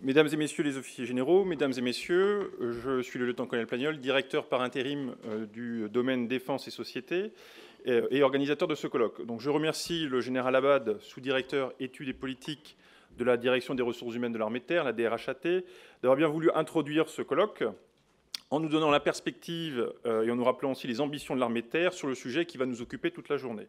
Mesdames et messieurs les officiers généraux, mesdames et messieurs, je suis le lieutenant-colonel Plagnol, directeur par intérim du domaine défense et société et organisateur de ce colloque. Donc je remercie le général Abad, sous-directeur études et politiques de la direction des ressources humaines de l'armée de terre, la DRHAT, d'avoir bien voulu introduire ce colloque en nous donnant la perspective et en nous rappelant aussi les ambitions de l'armée de terre sur le sujet qui va nous occuper toute la journée.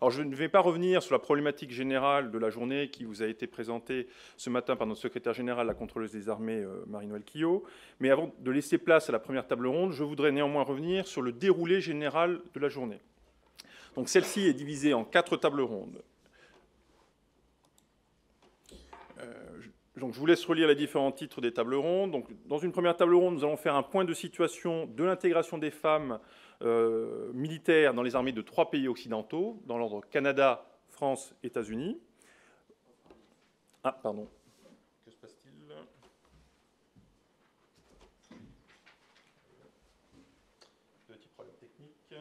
Alors, je ne vais pas revenir sur la problématique générale de la journée qui vous a été présentée ce matin par notre secrétaire général, la contrôleuse des armées, Marie-Noëlle Quillot. Mais avant de laisser place à la première table ronde, je voudrais néanmoins revenir sur le déroulé général de la journée. Donc, celle-ci est divisée en 4 tables rondes. Donc, je vous laisse relire les différents titres des tables rondes. Donc, dans une première table ronde, nous allons faire un point de situation de l'intégration des femmes militaires dans les armées de 3 pays occidentaux, dans l'ordre Canada, France, États-Unis. Ah, pardon. Que se passe-t-il ? Petit problème technique. OK.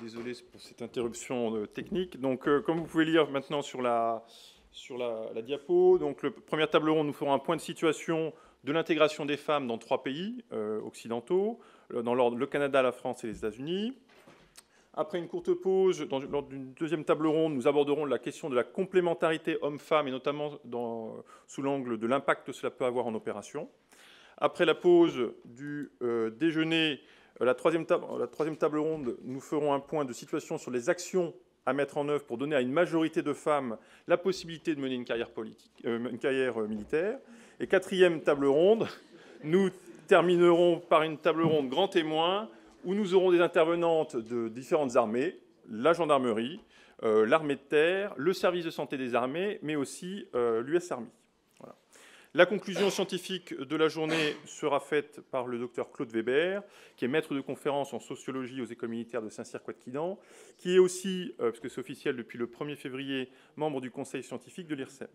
Désolé pour cette interruption technique. Donc, comme vous pouvez lire maintenant sur la diapo, donc, première table ronde, nous ferons un point de situation de l'intégration des femmes dans 3 pays occidentaux, dans l'ordre le Canada, la France et les États-Unis. Après une courte pause, lors d'une deuxième table ronde, nous aborderons la question de la complémentarité homme-femme, et notamment sous l'angle de l'impact que cela peut avoir en opération. Après la pause du déjeuner, la troisième table ronde, nous ferons un point de situation sur les actions à mettre en œuvre pour donner à une majorité de femmes la possibilité de mener une carrière militaire. Et quatrième table ronde, nous terminerons par une table ronde grand témoin où nous aurons des intervenantes de différentes armées, la gendarmerie, l'armée de terre, le service de santé des armées, mais aussi l'US Army. Voilà. La conclusion scientifique de la journée sera faite par le docteur Claude Weber, qui est maître de conférence en sociologie aux écoles militaires de Saint-Cyr-Couët-Quidan, qui est aussi, parce que c'est officiel depuis le 1er février, membre du conseil scientifique de l'IRSEM.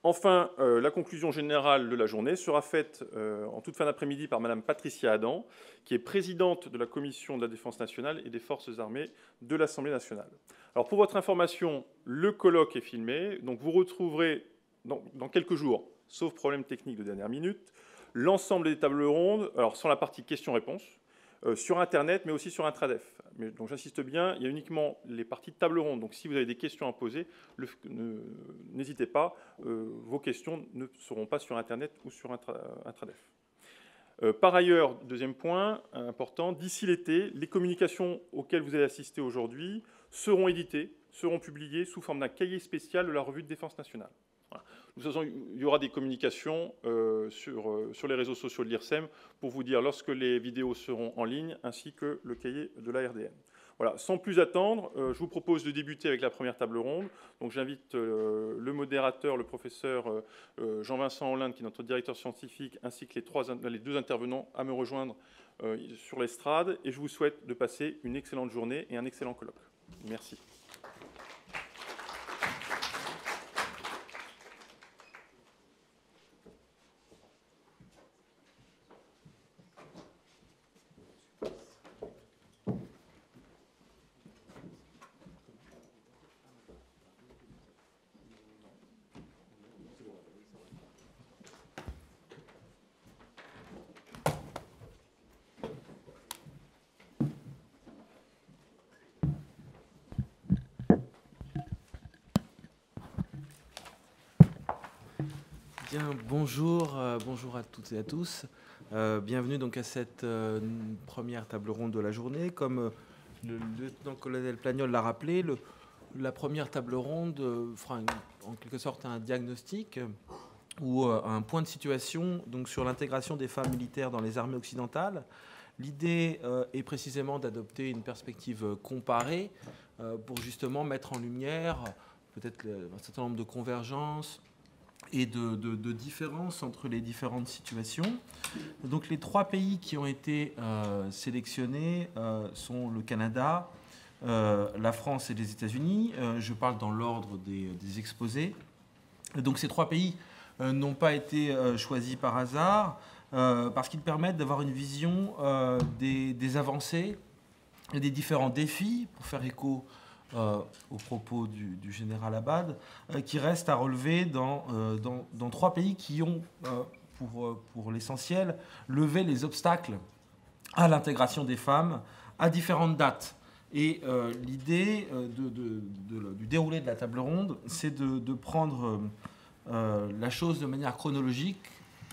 Enfin, la conclusion générale de la journée sera faite en toute fin d'après-midi par Madame Patricia Adam, qui est présidente de la Commission de la Défense nationale et des Forces armées de l'Assemblée nationale. Alors, pour votre information, le colloque est filmé, donc vous retrouverez dans quelques jours, sauf problème technique de dernière minute, l'ensemble des tables rondes, alors sans la partie questions-réponses, sur Internet, mais aussi sur Intradef. Donc j'insiste bien, il y a uniquement les parties de table ronde. Donc si vous avez des questions à poser, n'hésitez pas, vos questions ne seront pas sur Internet ou sur Intradef. Par ailleurs, deuxième point important, d'ici l'été, les communications auxquelles vous allez assister aujourd'hui seront éditées, seront publiées sous forme d'un cahier spécial de la revue de défense nationale. Voilà. De toute façon, il y aura des communications sur les réseaux sociaux de l'IRSEM pour vous dire lorsque les vidéos seront en ligne, ainsi que le cahier de la RDN. Voilà. Sans plus attendre, je vous propose de débuter avec la première table ronde. Donc, j'invite le modérateur, le professeur Jean-Vincent Hollande, qui est notre directeur scientifique, ainsi que les 2 intervenants à me rejoindre sur l'estrade. Et je vous souhaite de passer une excellente journée et un excellent colloque. Merci. Bien, bonjour à toutes et à tous. Bienvenue donc à cette première table ronde de la journée. Comme le lieutenant-colonel Plagnol l'a rappelé, la première table ronde fera en quelque sorte un diagnostic ou un point de situation donc, sur l'intégration des femmes militaires dans les armées occidentales. L'idée est précisément d'adopter une perspective comparée pour justement mettre en lumière peut-être un certain nombre de convergences et de différences entre les différentes situations. Donc les 3 pays qui ont été sélectionnés sont le Canada, la France et les États-Unis. Je parle dans l'ordre des exposés. Donc ces 3 pays n'ont pas été choisis par hasard parce qu'ils permettent d'avoir une vision des avancées et des différents défis, pour faire écho aux propos du général Abad, qui restent à relever dans 3 pays qui ont, pour l'essentiel, levé les obstacles à l'intégration des femmes à différentes dates. Et l'idée du déroulé de la table ronde, c'est de prendre la chose de manière chronologique,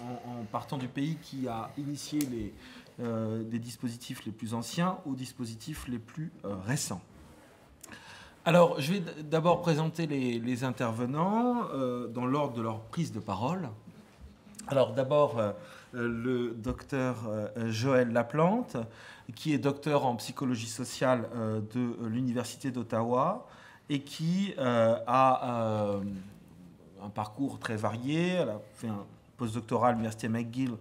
en partant du pays qui a initié des dispositifs les plus anciens aux dispositifs les plus récents. Alors, je vais d'abord présenter les intervenants dans l'ordre de leur prise de parole. Alors, d'abord, le docteur Joël Laplante, qui est docteur en psychologie sociale de l'Université d'Ottawa et qui a un parcours très varié. Elle a fait un postdoctorat à l'Université McGill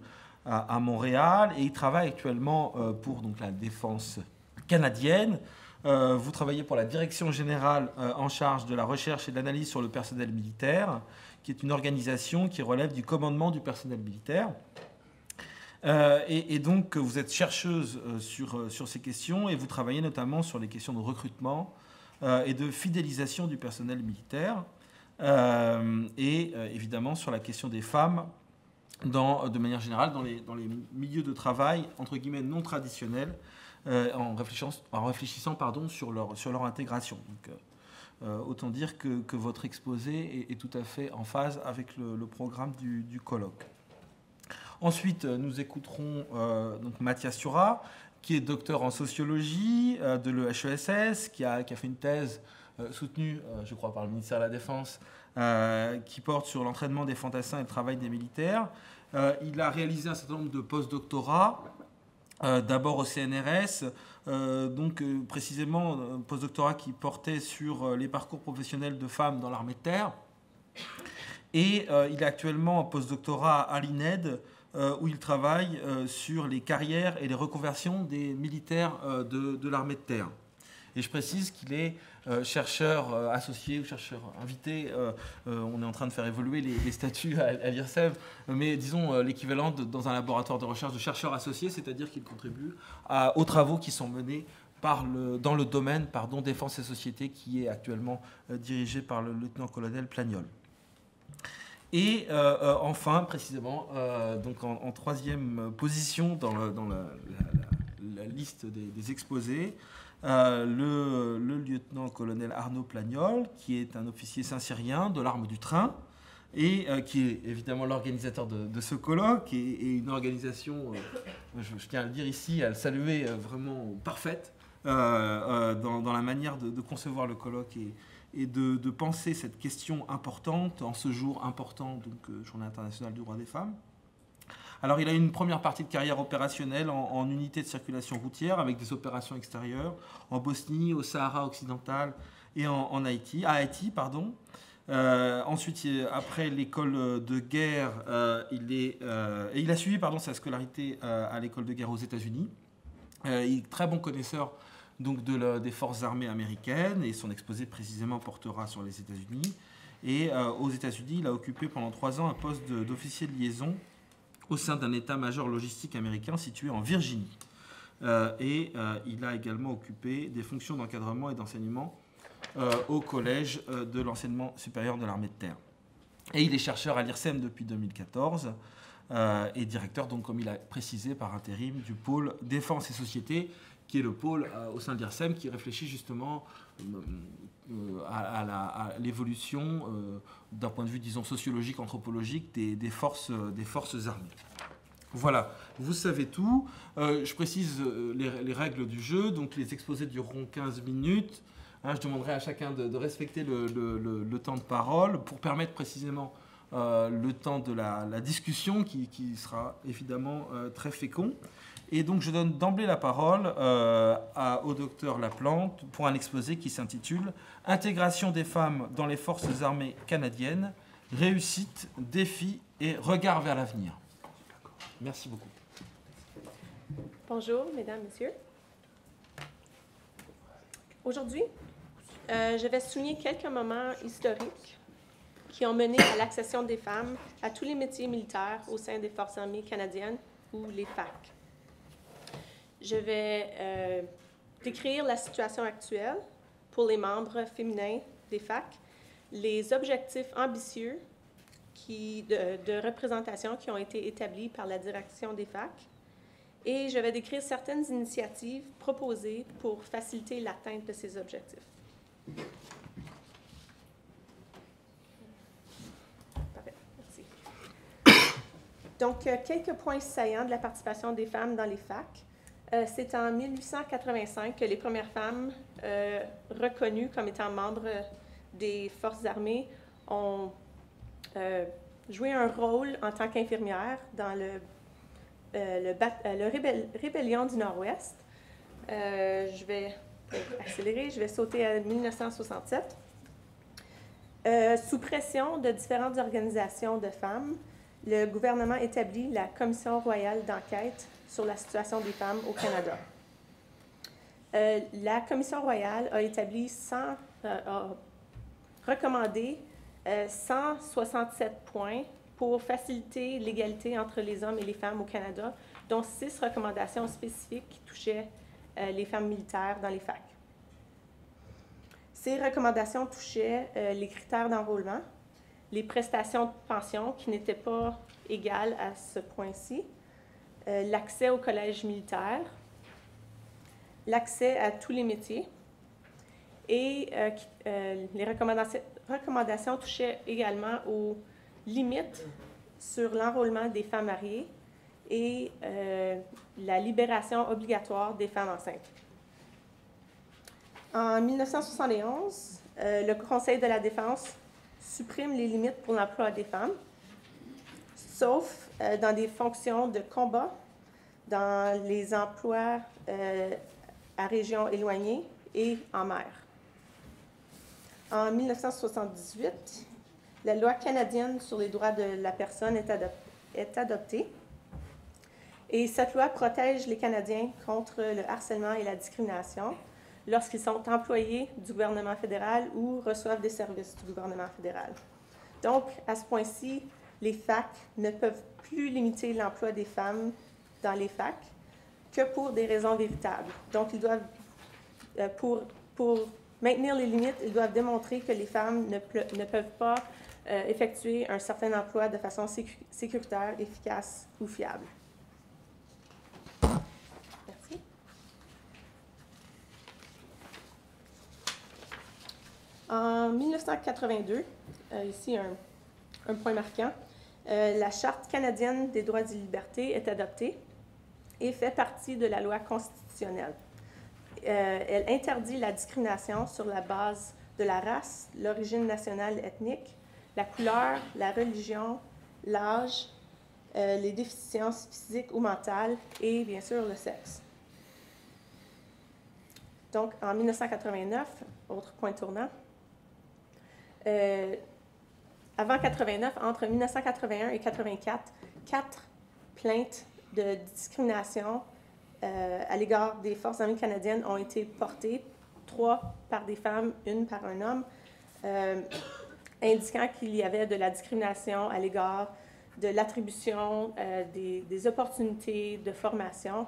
à Montréal et il travaille actuellement pour donc, la défense canadienne. Vous travaillez pour la Direction générale en charge de la recherche et de l'analyse sur le personnel militaire, qui est une organisation qui relève du commandement du personnel militaire. Et donc, vous êtes chercheuse sur ces questions et vous travaillez notamment sur les questions de recrutement et de fidélisation du personnel militaire et évidemment sur la question des femmes de manière générale dans les milieux de travail entre guillemets non traditionnels en réfléchissant sur leur intégration. Donc, autant dire que votre exposé est tout à fait en phase avec le programme du colloque. Ensuite, nous écouterons donc Mathias Surat, qui est docteur en sociologie de l'EHESS, qui a fait une thèse soutenue, je crois, par le ministère de la Défense, qui porte sur l'entraînement des fantassins et le travail des militaires. Il a réalisé un certain nombre de post-doctorats, d'abord au CNRS, précisément un post-doctorat qui portait sur les parcours professionnels de femmes dans l'armée de terre. Et il est actuellement en post-doctorat à l'INED, où il travaille sur les carrières et les reconversions des militaires de l'armée de terre. Et je précise qu'il est chercheur associé ou chercheur invité. On est en train de faire évoluer les statuts à l'IRSEM, mais disons l'équivalent dans un laboratoire de recherche de chercheur associé, c'est-à-dire qu'il contribue aux travaux qui sont menés dans le domaine défense et société, qui est actuellement dirigé par le lieutenant-colonel Plagnol. Et enfin, précisément, donc en troisième position dans la liste des exposés, le lieutenant-colonel Arnaud Plagnol, qui est un officier saint-cyrien de l'arme du train et qui est évidemment l'organisateur de ce colloque et une organisation, je tiens à le dire ici, à le saluer, vraiment parfaite dans la manière de concevoir le colloque et de penser cette question importante en ce jour important, donc Journée internationale du droit des femmes. Alors, il a eu une première partie de carrière opérationnelle en unité de circulation routière avec des opérations extérieures en Bosnie, au Sahara occidental et à Haïti. Ensuite, après l'école de guerre, il a suivi sa scolarité à l'école de guerre aux États-Unis. Il est très bon connaisseur donc des forces armées américaines et son exposé précisément portera sur les États-Unis. Et aux États-Unis, il a occupé pendant 3 ans un poste d'officier de liaison au sein d'un état-major logistique américain situé en Virginie. Il a également occupé des fonctions d'encadrement et d'enseignement au collège de l'enseignement supérieur de l'armée de terre. Et il est chercheur à l'IRSEM depuis 2014 et directeur, donc, comme il a précisé, par intérim du pôle défense et société, qui est le pôle au sein de l'IRSEM qui réfléchit justement à l'évolution d'un point de vue, disons, sociologique, anthropologique des forces armées. Voilà, vous savez tout. Je précise les règles du jeu. Donc, les exposés dureront 15 minutes. Je demanderai à chacun de respecter le temps de parole pour permettre précisément le temps de la discussion qui sera évidemment très fécond. Et donc je donne d'emblée la parole au docteur Laplante pour un exposé qui s'intitule « Intégration des femmes dans les forces armées canadiennes, réussite, défis et regard vers l'avenir ». Merci beaucoup. Bonjour, mesdames, messieurs. Aujourd'hui, je vais souligner quelques moments historiques qui ont mené à l'accession des femmes à tous les métiers militaires au sein des Forces armées canadiennes ou les FAC. Je vais décrire la situation actuelle pour les membres féminins des FAC, les objectifs ambitieux de représentation qui ont été établis par la direction des FAC, et je vais décrire certaines initiatives proposées pour faciliter l'atteinte de ces objectifs. Parfait, merci. Donc, quelques points saillants de la participation des femmes dans les FAC. C'est en 1885 que les premières femmes reconnues comme étant membres des forces armées ont joué un rôle en tant qu'infirmières dans le rébellion du Nord-Ouest. Je vais accélérer, je vais sauter à 1967. Sous pression de différentes organisations de femmes, le gouvernement établit la Commission royale d'enquête sur la situation des femmes au Canada. La Commission royale a recommandé 167 points pour faciliter l'égalité entre les hommes et les femmes au Canada, dont 6 recommandations spécifiques qui touchaient les femmes militaires dans les FAC. Ces recommandations touchaient les critères d'enrôlement, les prestations de pension qui n'étaient pas égales à ce point-ci, l'accès au collège militaire, l'accès à tous les métiers, et les recommandations touchaient également aux limites sur l'enrôlement des femmes mariées et la libération obligatoire des femmes enceintes. En 1971, le Conseil de la défense supprime les limites pour l'emploi des femmes, sauf dans des fonctions de combat, dans les emplois à régions éloignées et en mer. En 1978, la loi canadienne sur les droits de la personne est adoptée. Et cette loi protège les Canadiens contre le harcèlement et la discrimination lorsqu'ils sont employés du gouvernement fédéral ou reçoivent des services du gouvernement fédéral. Donc, à ce point-ci, les FAC ne peuvent plus limiter l'emploi des femmes dans les FAC que pour des raisons véritables. Donc, ils doivent, pour maintenir les limites, ils doivent démontrer que les femmes ne peuvent pas effectuer un certain emploi de façon sécuritaire, efficace ou fiable. Merci. En 1982, ici un point marquant, la Charte canadienne des droits et libertés est adoptée et fait partie de la loi constitutionnelle. Elle interdit la discrimination sur la base de la race, l'origine nationale ethnique, la couleur, la religion, l'âge, les déficiences physiques ou mentales et, bien sûr, le sexe. Donc, en 1989, autre point tournant, avant 89, entre 1981 et 84, 4 plaintes de discrimination à l'égard des Forces armées canadiennes ont été portées, 3 par des femmes, 1 par un homme, indiquant qu'il y avait de la discrimination à l'égard de l'attribution des opportunités de formation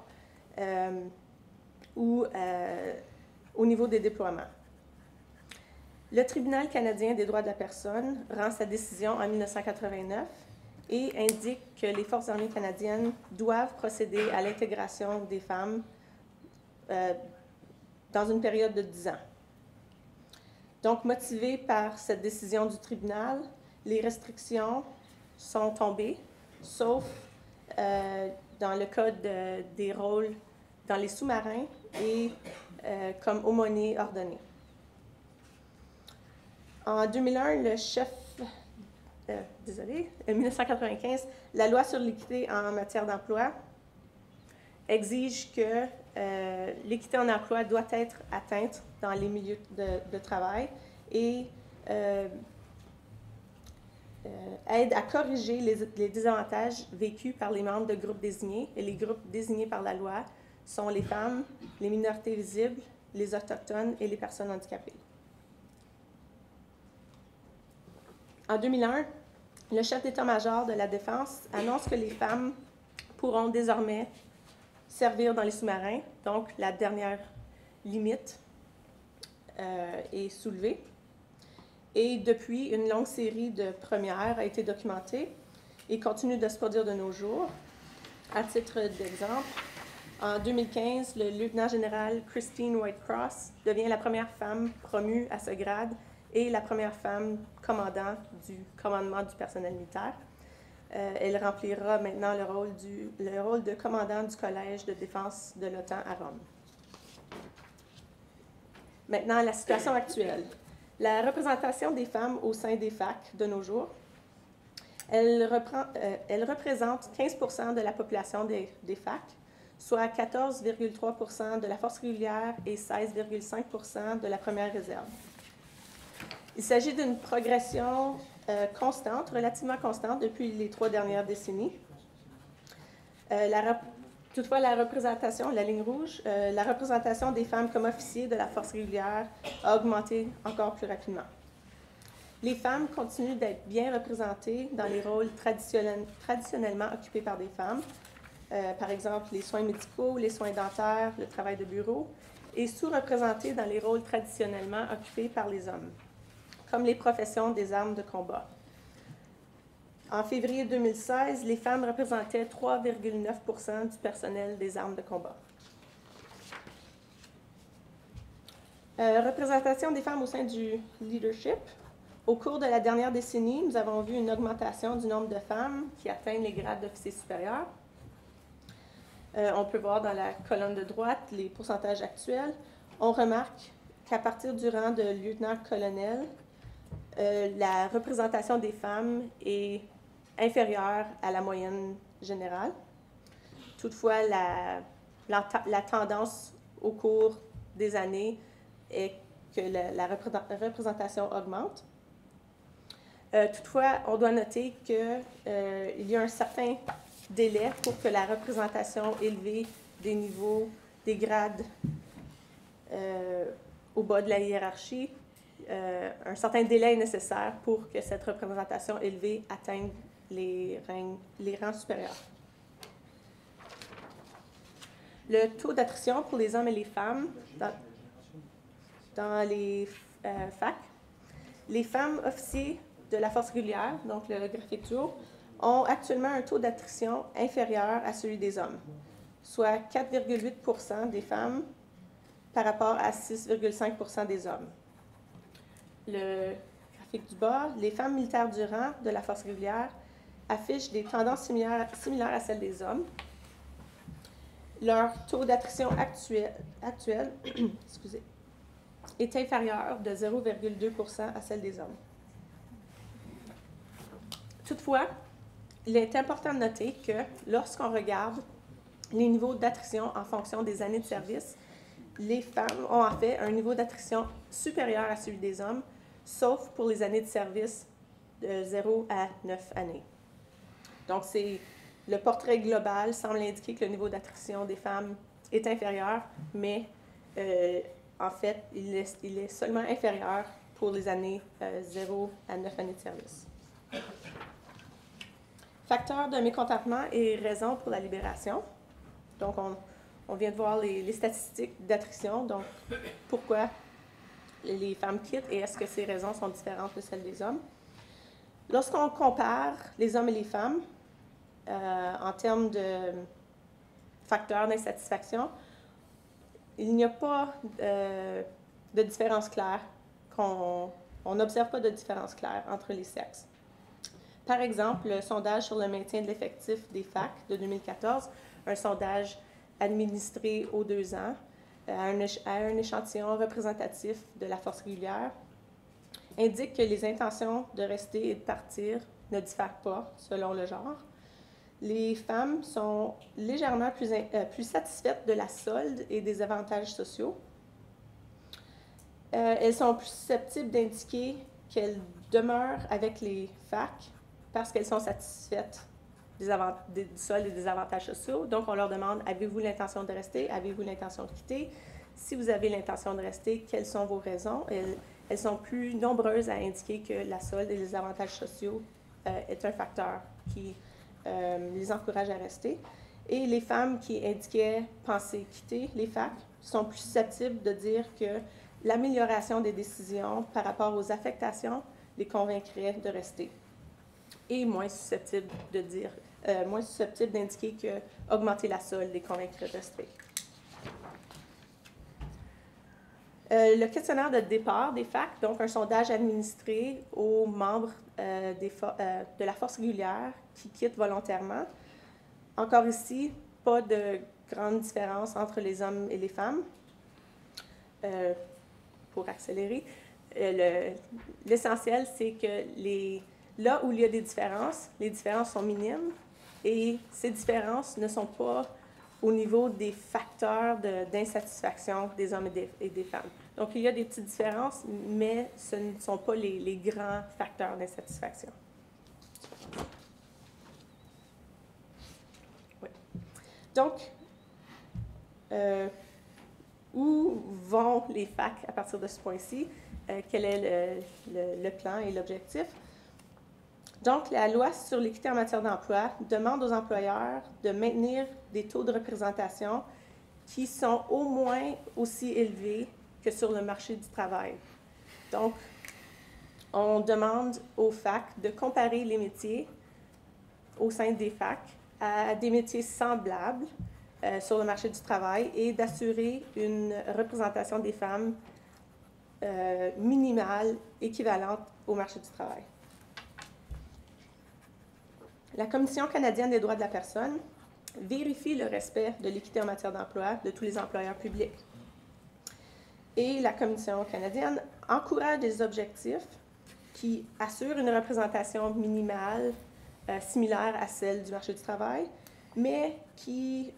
ou au niveau des déploiements. Le Tribunal canadien des droits de la personne rend sa décision en 1989 et indique que les Forces armées canadiennes doivent procéder à l'intégration des femmes dans une période de 10 ans. Donc, motivées par cette décision du tribunal, les restrictions sont tombées, sauf dans le cas des rôles dans les sous-marins et comme aumônier ordonné. En 2001, le chef, 1995, la loi sur l'équité en matière d'emploi exige que l'équité en emploi doit être atteinte dans les milieux de travail et aide à corriger les désavantages vécus par les membres de groupes désignés. Et les groupes désignés par la loi sont les femmes, les minorités visibles, les autochtones et les personnes handicapées. En 2001, le chef d'état-major de la Défense annonce que les femmes pourront désormais servir dans les sous-marins, donc la dernière limite est soulevée. Et depuis, une longue série de premières a été documentée et continue de se produire de nos jours. À titre d'exemple, en 2015, le lieutenant-général Christine Whitecross devient la première femme promue à ce grade et la première femme commandant du commandement du personnel militaire. Elle remplira maintenant le rôle de commandant du Collège de défense de l'OTAN à Rome. Maintenant, la situation actuelle. La représentation des femmes au sein des facs de nos jours, elle représente 15 % de la population des facs, soit 14,3 % de la force régulière et 16,5 % de la première réserve. Il s'agit d'une progression constante, relativement constante depuis les 3 dernières décennies. Toutefois, la représentation, la ligne rouge, la représentation des femmes comme officiers de la force régulière a augmenté encore plus rapidement. Les femmes continuent d'être bien représentées dans les rôles traditionnellement occupés par des femmes, par exemple les soins médicaux, les soins dentaires, le travail de bureau, et sous-représentées dans les rôles traditionnellement occupés par les hommes, comme les professions des armes de combat. En février 2016, les femmes représentaient 3,9 % du personnel des armes de combat. Représentation des femmes au sein du leadership. Au cours de la dernière décennie, nous avons vu une augmentation du nombre de femmes qui atteignent les grades d'officier supérieur. On peut voir dans la colonne de droite les pourcentages actuels. On remarque qu'à partir du rang de lieutenant-colonel, la représentation des femmes est inférieure à la moyenne générale. Toutefois, la tendance au cours des années est que la représentation augmente. Toutefois, on doit noter qu'il y a un certain délai pour que la représentation élevée des niveaux, des grades au bas de la hiérarchie, un certain délai est nécessaire pour que cette représentation élevée atteigne les rangs supérieurs. Le taux d'attrition pour les hommes et les femmes dans les facs. Les femmes officiers de la force régulière, donc le graphique du haut, ont actuellement un taux d'attrition inférieur à celui des hommes, soit 4,8 % des femmes par rapport à 6,5 % des hommes. Le graphique du bas, les femmes militaires du rang de la force régulière affichent des tendances similaires à celles des hommes. Leur taux d'attrition actuel est inférieur de 0,2 % à celle des hommes. Toutefois, il est important de noter que lorsqu'on regarde les niveaux d'attrition en fonction des années de service, les femmes ont en fait un niveau d'attrition supérieur à celui des hommes, sauf pour les années de service de 0 à 9 années. Donc, le portrait global semble indiquer que le niveau d'attrition des femmes est inférieur, mais en fait, il est seulement inférieur pour les années 0 à 9 années de service. Facteurs de mécontentement et raisons pour la libération. Donc, on vient de voir les statistiques d'attrition, donc pourquoi les femmes quittent et est-ce que ces raisons sont différentes de celles des hommes. Lorsqu'on compare les hommes et les femmes en termes de facteurs d'insatisfaction, il n'y a pas de différence claire, on n'observe pas de différence claire entre les sexes. Par exemple, le sondage sur le maintien de l'effectif des facs de 2014, un sondage administré aux 2 ans à un échantillon représentatif de la force régulière, indique que les intentions de rester et de partir ne diffèrent pas selon le genre. les femmes sont légèrement plus satisfaites de la solde et des avantages sociaux. Elles sont plus susceptibles d'indiquer qu'elles demeurent avec les FAC parce qu'elles sont satisfaites du solde et des avantages sociaux. Donc, on leur demande, avez-vous l'intention de rester? Avez-vous l'intention de quitter? Si vous avez l'intention de rester, quelles sont vos raisons? Elles sont plus nombreuses à indiquer que la solde et les avantages sociaux est un facteur qui les encourage à rester. Et les femmes qui indiquaient penser quitter les FAC sont plus susceptibles de dire que l'amélioration des décisions par rapport aux affectations les convaincrait de rester. Et moins susceptibles d'indiquer que augmenter la solde les convaincrait de rester. Le questionnaire de départ des FAC, donc un sondage administré aux membres de la force régulière qui quittent volontairement. Encore ici, pas de grande différence entre les hommes et les femmes. Pour accélérer, l'essentiel, c'est que là où il y a des différences, les différences sont minimes et ces différences ne sont pas au niveau des facteurs d'insatisfaction des hommes et des femmes. Donc, il y a des petites différences, mais ce ne sont pas les grands facteurs d'insatisfaction. Oui. Donc, où vont les FAC à partir de ce point-ci? Quel est le plan et l'objectif? Donc, la loi sur l'équité en matière d'emploi demande aux employeurs de maintenir des taux de représentation qui sont au moins aussi élevés que sur le marché du travail. Donc, on demande aux FAC de comparer les métiers au sein des FAC à des métiers semblables sur le marché du travail et d'assurer une représentation des femmes minimale équivalente au marché du travail. La Commission canadienne des droits de la personne vérifie le respect de l'équité en matière d'emploi de tous les employeurs publics. Et la Commission canadienne encourage des objectifs qui assurent une représentation minimale similaire à celle du marché du travail, mais qui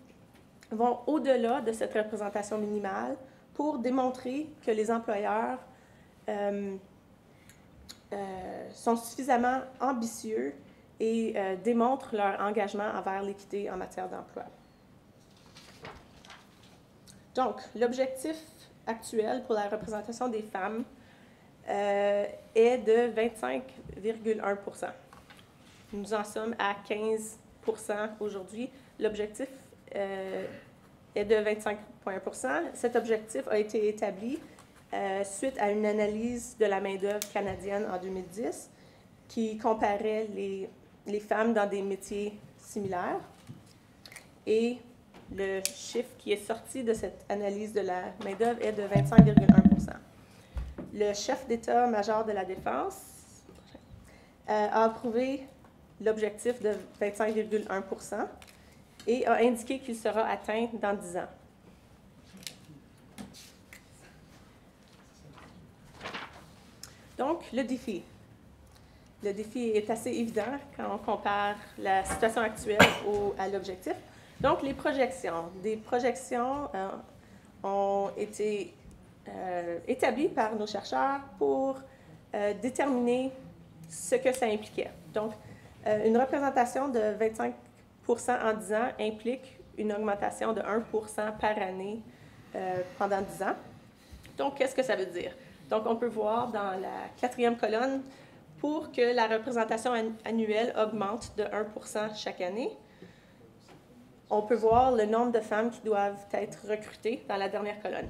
vont au-delà de cette représentation minimale pour démontrer que les employeurs sont suffisamment ambitieux et démontrent leur engagement envers l'équité en matière d'emploi. Donc, l'objectif actuel pour la représentation des femmes est de 25,1 %. Nous en sommes à 15 % aujourd'hui. L'objectif est de 25,1 %. Cet objectif a été établi suite à une analyse de la main-d'œuvre canadienne en 2010 qui comparait les femmes dans des métiers similaires. Et le chiffre qui est sorti de cette analyse de la main-d'œuvre est de 25,1 %. Le chef d'État-major de la Défense a approuvé l'objectif de 25,1 % et a indiqué qu'il sera atteint dans 10 ans. Donc, le défi. Le défi est assez évident quand on compare la situation actuelle à l'objectif. Donc, les projections. Des projections ont été établies par nos chercheurs pour déterminer ce que ça impliquait. Donc, une représentation de 25 % en 10 ans implique une augmentation de 1 % par année pendant 10 ans. Donc, qu'est-ce que ça veut dire? Donc, on peut voir dans la 4e colonne, pour que la représentation annuelle augmente de 1 % chaque année, on peut voir le nombre de femmes qui doivent être recrutées dans la dernière colonne.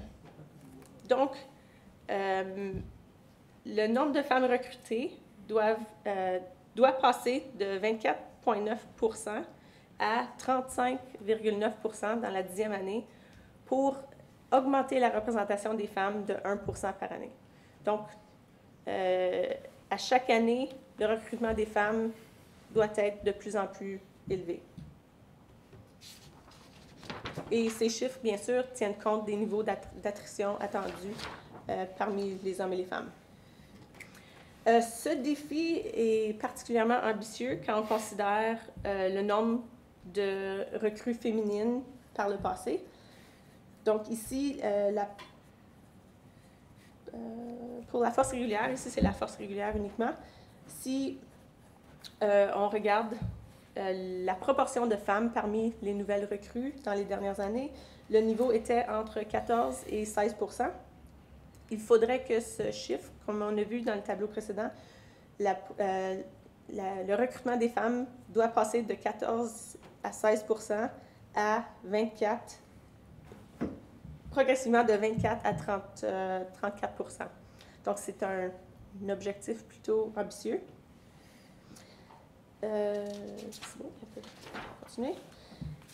Donc, le nombre de femmes recrutées doit passer de 24,9 % à 35,9 % dans la 10e année pour augmenter la représentation des femmes de 1 % par année. Donc, à chaque année, le recrutement des femmes doit être de plus en plus élevé. Et ces chiffres, bien sûr, tiennent compte des niveaux d'attrition attendus parmi les hommes et les femmes. Ce défi est particulièrement ambitieux quand on considère le nombre de recrues féminines par le passé. Donc ici, pour la force régulière, ici c'est la force régulière uniquement, si on regarde la proportion de femmes parmi les nouvelles recrues dans les dernières années, le niveau était entre 14 et 16 %. Il faudrait que ce chiffre, comme on a vu dans le tableau précédent, le recrutement des femmes doit passer de 14 à 16 % à 24, progressivement de 24 à 34 %. Donc, c'est un objectif plutôt ambitieux. C'est bon, on peut continuer.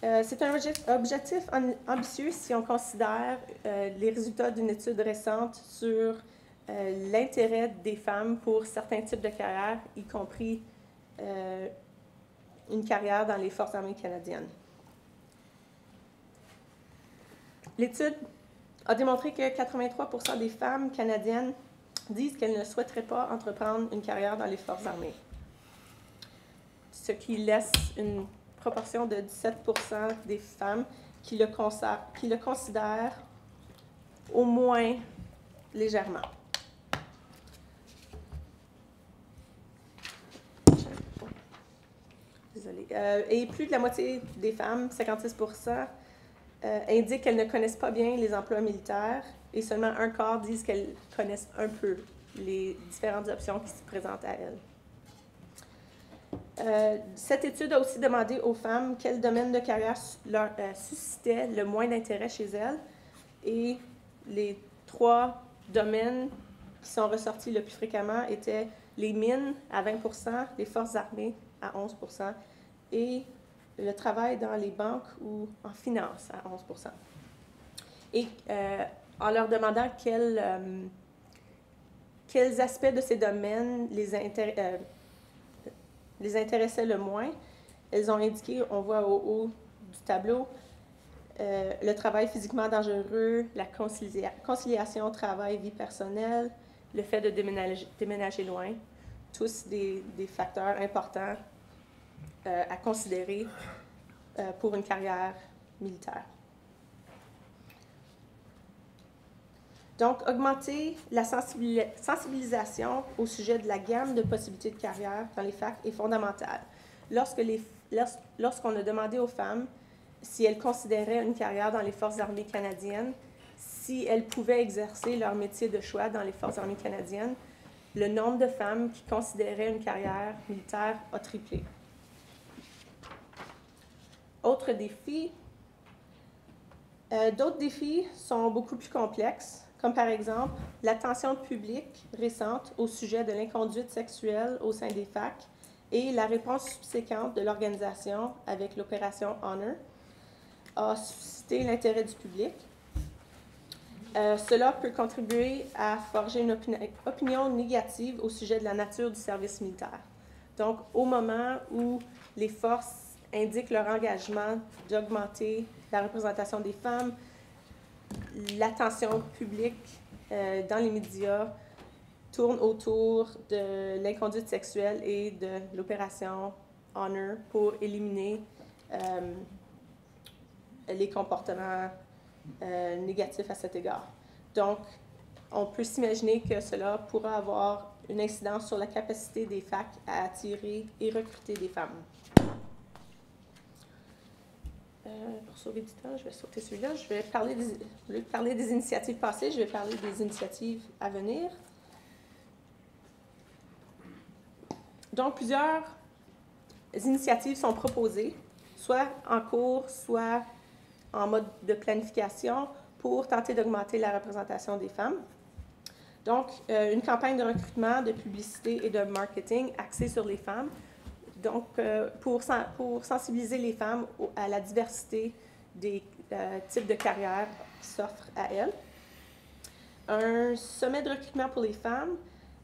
C'est un objectif ambitieux si on considère les résultats d'une étude récente sur l'intérêt des femmes pour certains types de carrières, y compris une carrière dans les Forces armées canadiennes. L'étude a démontré que 83 % des femmes canadiennes disent qu'elles ne souhaiteraient pas entreprendre une carrière dans les Forces armées, ce qui laisse une proportion de 17 % des femmes qui le considèrent au moins légèrement. Désolée. Et plus de la moitié des femmes, 56 %, indiquent qu'elles ne connaissent pas bien les emplois militaires et seulement un quart disent qu'elles connaissent un peu les différentes options qui se présentent à elles. Cette étude a aussi demandé aux femmes quel domaine de carrière leur suscitait le moins d'intérêt chez elles. Et les 3 domaines qui sont ressortis le plus fréquemment étaient les mines à 20 %, les forces armées à 11 % et le travail dans les banques ou en finance à 11 %. Et en leur demandant quels aspects de ces domaines les intéressaient le moins, elles ont indiqué, on voit au haut du tableau, le travail physiquement dangereux, la conciliation travail-vie personnelle, le fait de déménager loin, tous des facteurs importants à considérer pour une carrière militaire. Donc, augmenter la sensibilisation au sujet de la gamme de possibilités de carrière dans les facs est fondamental. Lorsqu'on a demandé aux femmes si elles considéraient une carrière dans les Forces armées canadiennes, si elles pouvaient exercer leur métier de choix dans les Forces armées canadiennes, le nombre de femmes qui considéraient une carrière militaire a triplé. Autre défi, d'autres défis sont beaucoup plus complexes, comme par exemple l'attention publique récente au sujet de l'inconduite sexuelle au sein des facs et la réponse subséquente de l'organisation avec l'opération Honor a suscité l'intérêt du public. Cela peut contribuer à forger une opinion négative au sujet de la nature du service militaire. Donc, au moment où les forces indiquent leur engagement d'augmenter la représentation des femmes, l'attention publique dans les médias tourne autour de l'inconduite sexuelle et de l'opération Honor pour éliminer les comportements négatifs à cet égard. Donc, on peut s'imaginer que cela pourra avoir une incidence sur la capacité des facs à attirer et recruter des femmes. Pour sauver du temps, je vais sauter celui-là. Je vais parler des initiatives passées, je vais parler des initiatives à venir. Donc, plusieurs initiatives sont proposées, soit en cours, soit en mode de planification, pour tenter d'augmenter la représentation des femmes. Donc, une campagne de recrutement, de publicité et de marketing axée sur les femmes. Donc, pour sensibiliser les femmes à la diversité des types de carrières qui s'offrent à elles. Un sommet de recrutement pour les femmes.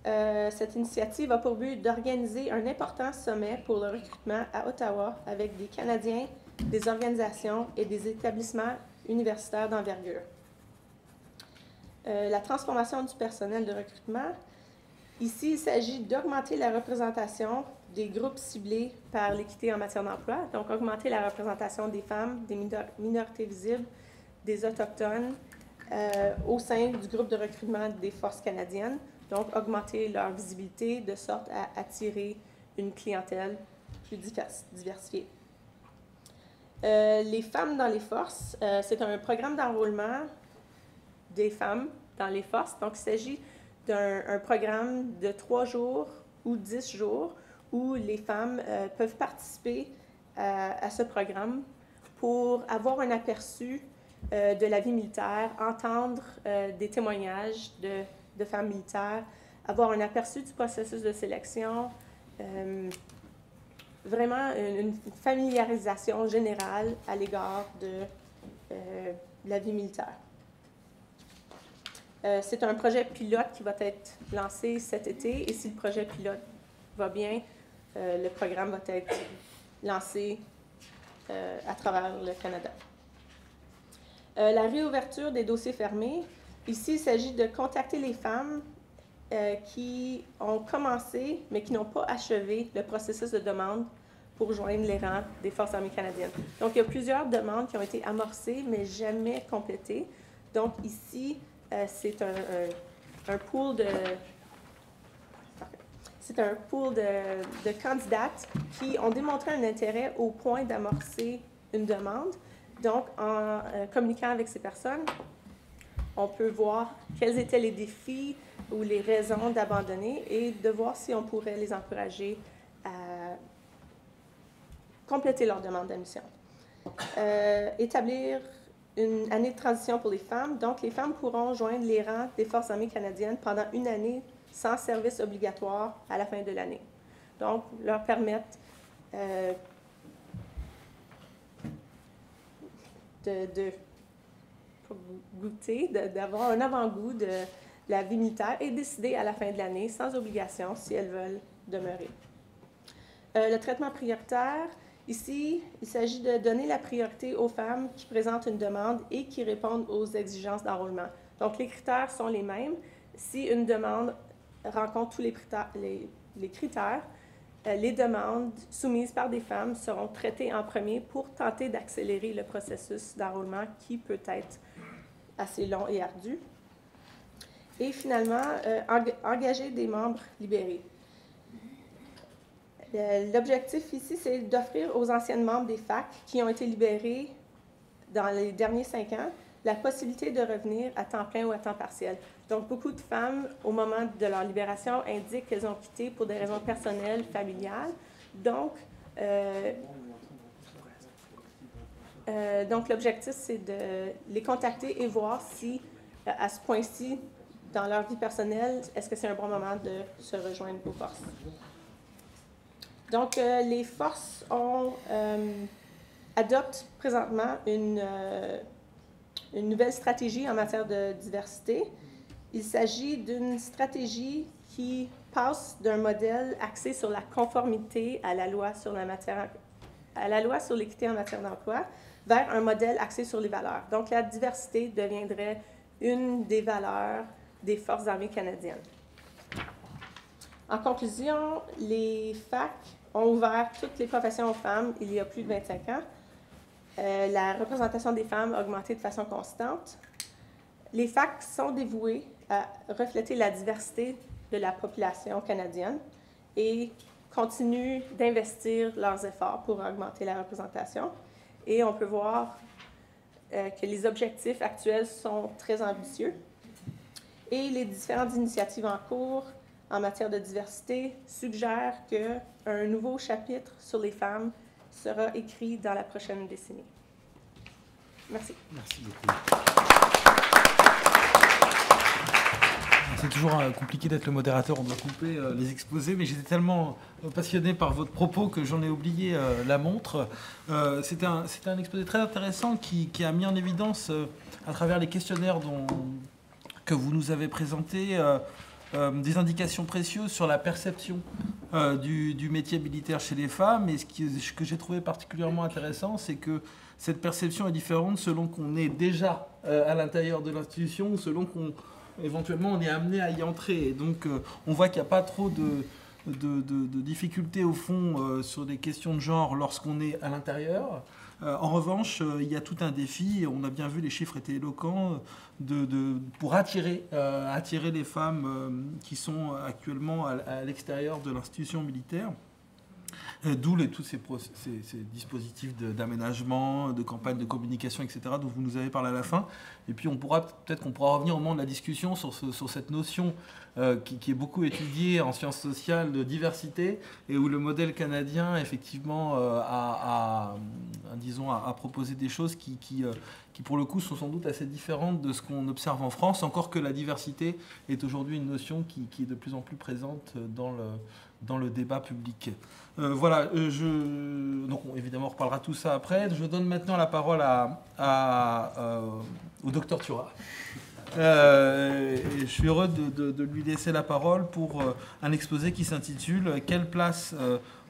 Cette initiative a pour but d'organiser un important sommet pour le recrutement à Ottawa avec des Canadiens, des organisations et des établissements universitaires d'envergure. La transformation du personnel de recrutement. Ici, il s'agit d'augmenter la représentation des groupes ciblés par l'équité en matière d'emploi, donc augmenter la représentation des femmes, des minorités visibles, des Autochtones au sein du groupe de recrutement des forces canadiennes, donc augmenter leur visibilité de sorte à attirer une clientèle plus diversifiée. Les femmes dans les forces, c'est un programme d'enrôlement des femmes dans les forces. Donc, il s'agit d'un programme de 3 jours ou 10 jours où les femmes peuvent participer à ce programme pour avoir un aperçu de la vie militaire, entendre des témoignages de femmes militaires, avoir un aperçu du processus de sélection, vraiment une familiarisation générale à l'égard de la vie militaire. C'est un projet pilote qui va être lancé cet été, et si le projet pilote va bien, le programme va être lancé à travers le Canada. La réouverture des dossiers fermés. Ici, il s'agit de contacter les femmes qui ont commencé, mais qui n'ont pas achevé le processus de demande pour joindre les rangs des Forces armées canadiennes. Donc, il y a plusieurs demandes qui ont été amorcées, mais jamais complétées. Donc, ici, c'est un pool de candidates qui ont démontré un intérêt au point d'amorcer une demande. Donc, en communiquant avec ces personnes, on peut voir quels étaient les défis ou les raisons d'abandonner et de voir si on pourrait les encourager à compléter leur demande d'admission. Établir une année de transition pour les femmes. Donc, les femmes pourront joindre les rangs des Forces armées canadiennes pendant une année sans service obligatoire à la fin de l'année. Donc, leur permettre de goûter, d'avoir un avant-goût de la vie militaire et décider à la fin de l'année, sans obligation, si elles veulent demeurer. Le traitement prioritaire, ici, il s'agit de donner la priorité aux femmes qui présentent une demande et qui répondent aux exigences d'enrôlement. Donc, les critères sont les mêmes. Si une demande rencontre tous les critères, les demandes soumises par des femmes seront traitées en premier pour tenter d'accélérer le processus d'enrôlement qui peut être assez long et ardu. Et finalement, engager des membres libérés. L'objectif ici, c'est d'offrir aux anciennes membres des FAC qui ont été libérés dans les derniers 5 ans la possibilité de revenir à temps plein ou à temps partiel. Donc, beaucoup de femmes, au moment de leur libération, indiquent qu'elles ont quitté pour des raisons personnelles, familiales. Donc, l'objectif, c'est de les contacter et voir si, à ce point-ci, dans leur vie personnelle, est-ce que c'est un bon moment de se rejoindre aux forces. Donc, les forces adoptent présentement une nouvelle stratégie en matière de diversité. Il s'agit d'une stratégie qui passe d'un modèle axé sur la conformité à la loi sur l'équité en matière d'emploi vers un modèle axé sur les valeurs. Donc, la diversité deviendrait une des valeurs des Forces armées canadiennes. En conclusion, les FAC ont ouvert toutes les professions aux femmes il y a plus de 25 ans. La représentation des femmes a augmenté de façon constante. Les FAC sont dévoués à refléter la diversité de la population canadienne et continuent d'investir leurs efforts pour augmenter la représentation. Et on peut voir que les objectifs actuels sont très ambitieux. Et les différentes initiatives en cours en matière de diversité suggèrent qu'un nouveau chapitre sur les femmes sera écrit dans la prochaine décennie. Merci. Merci beaucoup. C'est toujours compliqué d'être le modérateur, on doit couper les exposés, mais j'étais tellement passionné par votre propos que j'en ai oublié la montre. C'était un exposé très intéressant qui a mis en évidence, à travers les questionnaires que vous nous avez présentés, des indications précieuses sur la perception du métier militaire chez les femmes. Et ce que j'ai trouvé particulièrement intéressant, c'est que cette perception est différente selon qu'on est déjà à l'intérieur de l'institution ou selon qu'on éventuellement on est amené à y entrer. Et donc on voit qu'il n'y a pas trop de difficultés au fond sur des questions de genre lorsqu'on est à l'intérieur. En revanche, il y a tout un défi, on a bien vu, les chiffres étaient éloquents, pour attirer les femmes qui sont actuellement à l'extérieur de l'institution militaire. D'où tous ces dispositifs d'aménagement, de campagne de communication, etc., dont vous nous avez parlé à la fin. Et puis peut-être qu'on pourra revenir au moment de la discussion sur cette notion qui est beaucoup étudiée en sciences sociales de diversité, et où le modèle canadien, effectivement, a proposé des choses qui, pour le coup, sont sans doute assez différentes de ce qu'on observe en France, encore que la diversité est aujourd'hui une notion qui est de plus en plus présente dans le débat public. Voilà, donc évidemment on reparlera tout ça après. Je donne maintenant la parole au docteur Turat. Et je suis heureux de lui laisser la parole pour un exposé qui s'intitule « Quelle place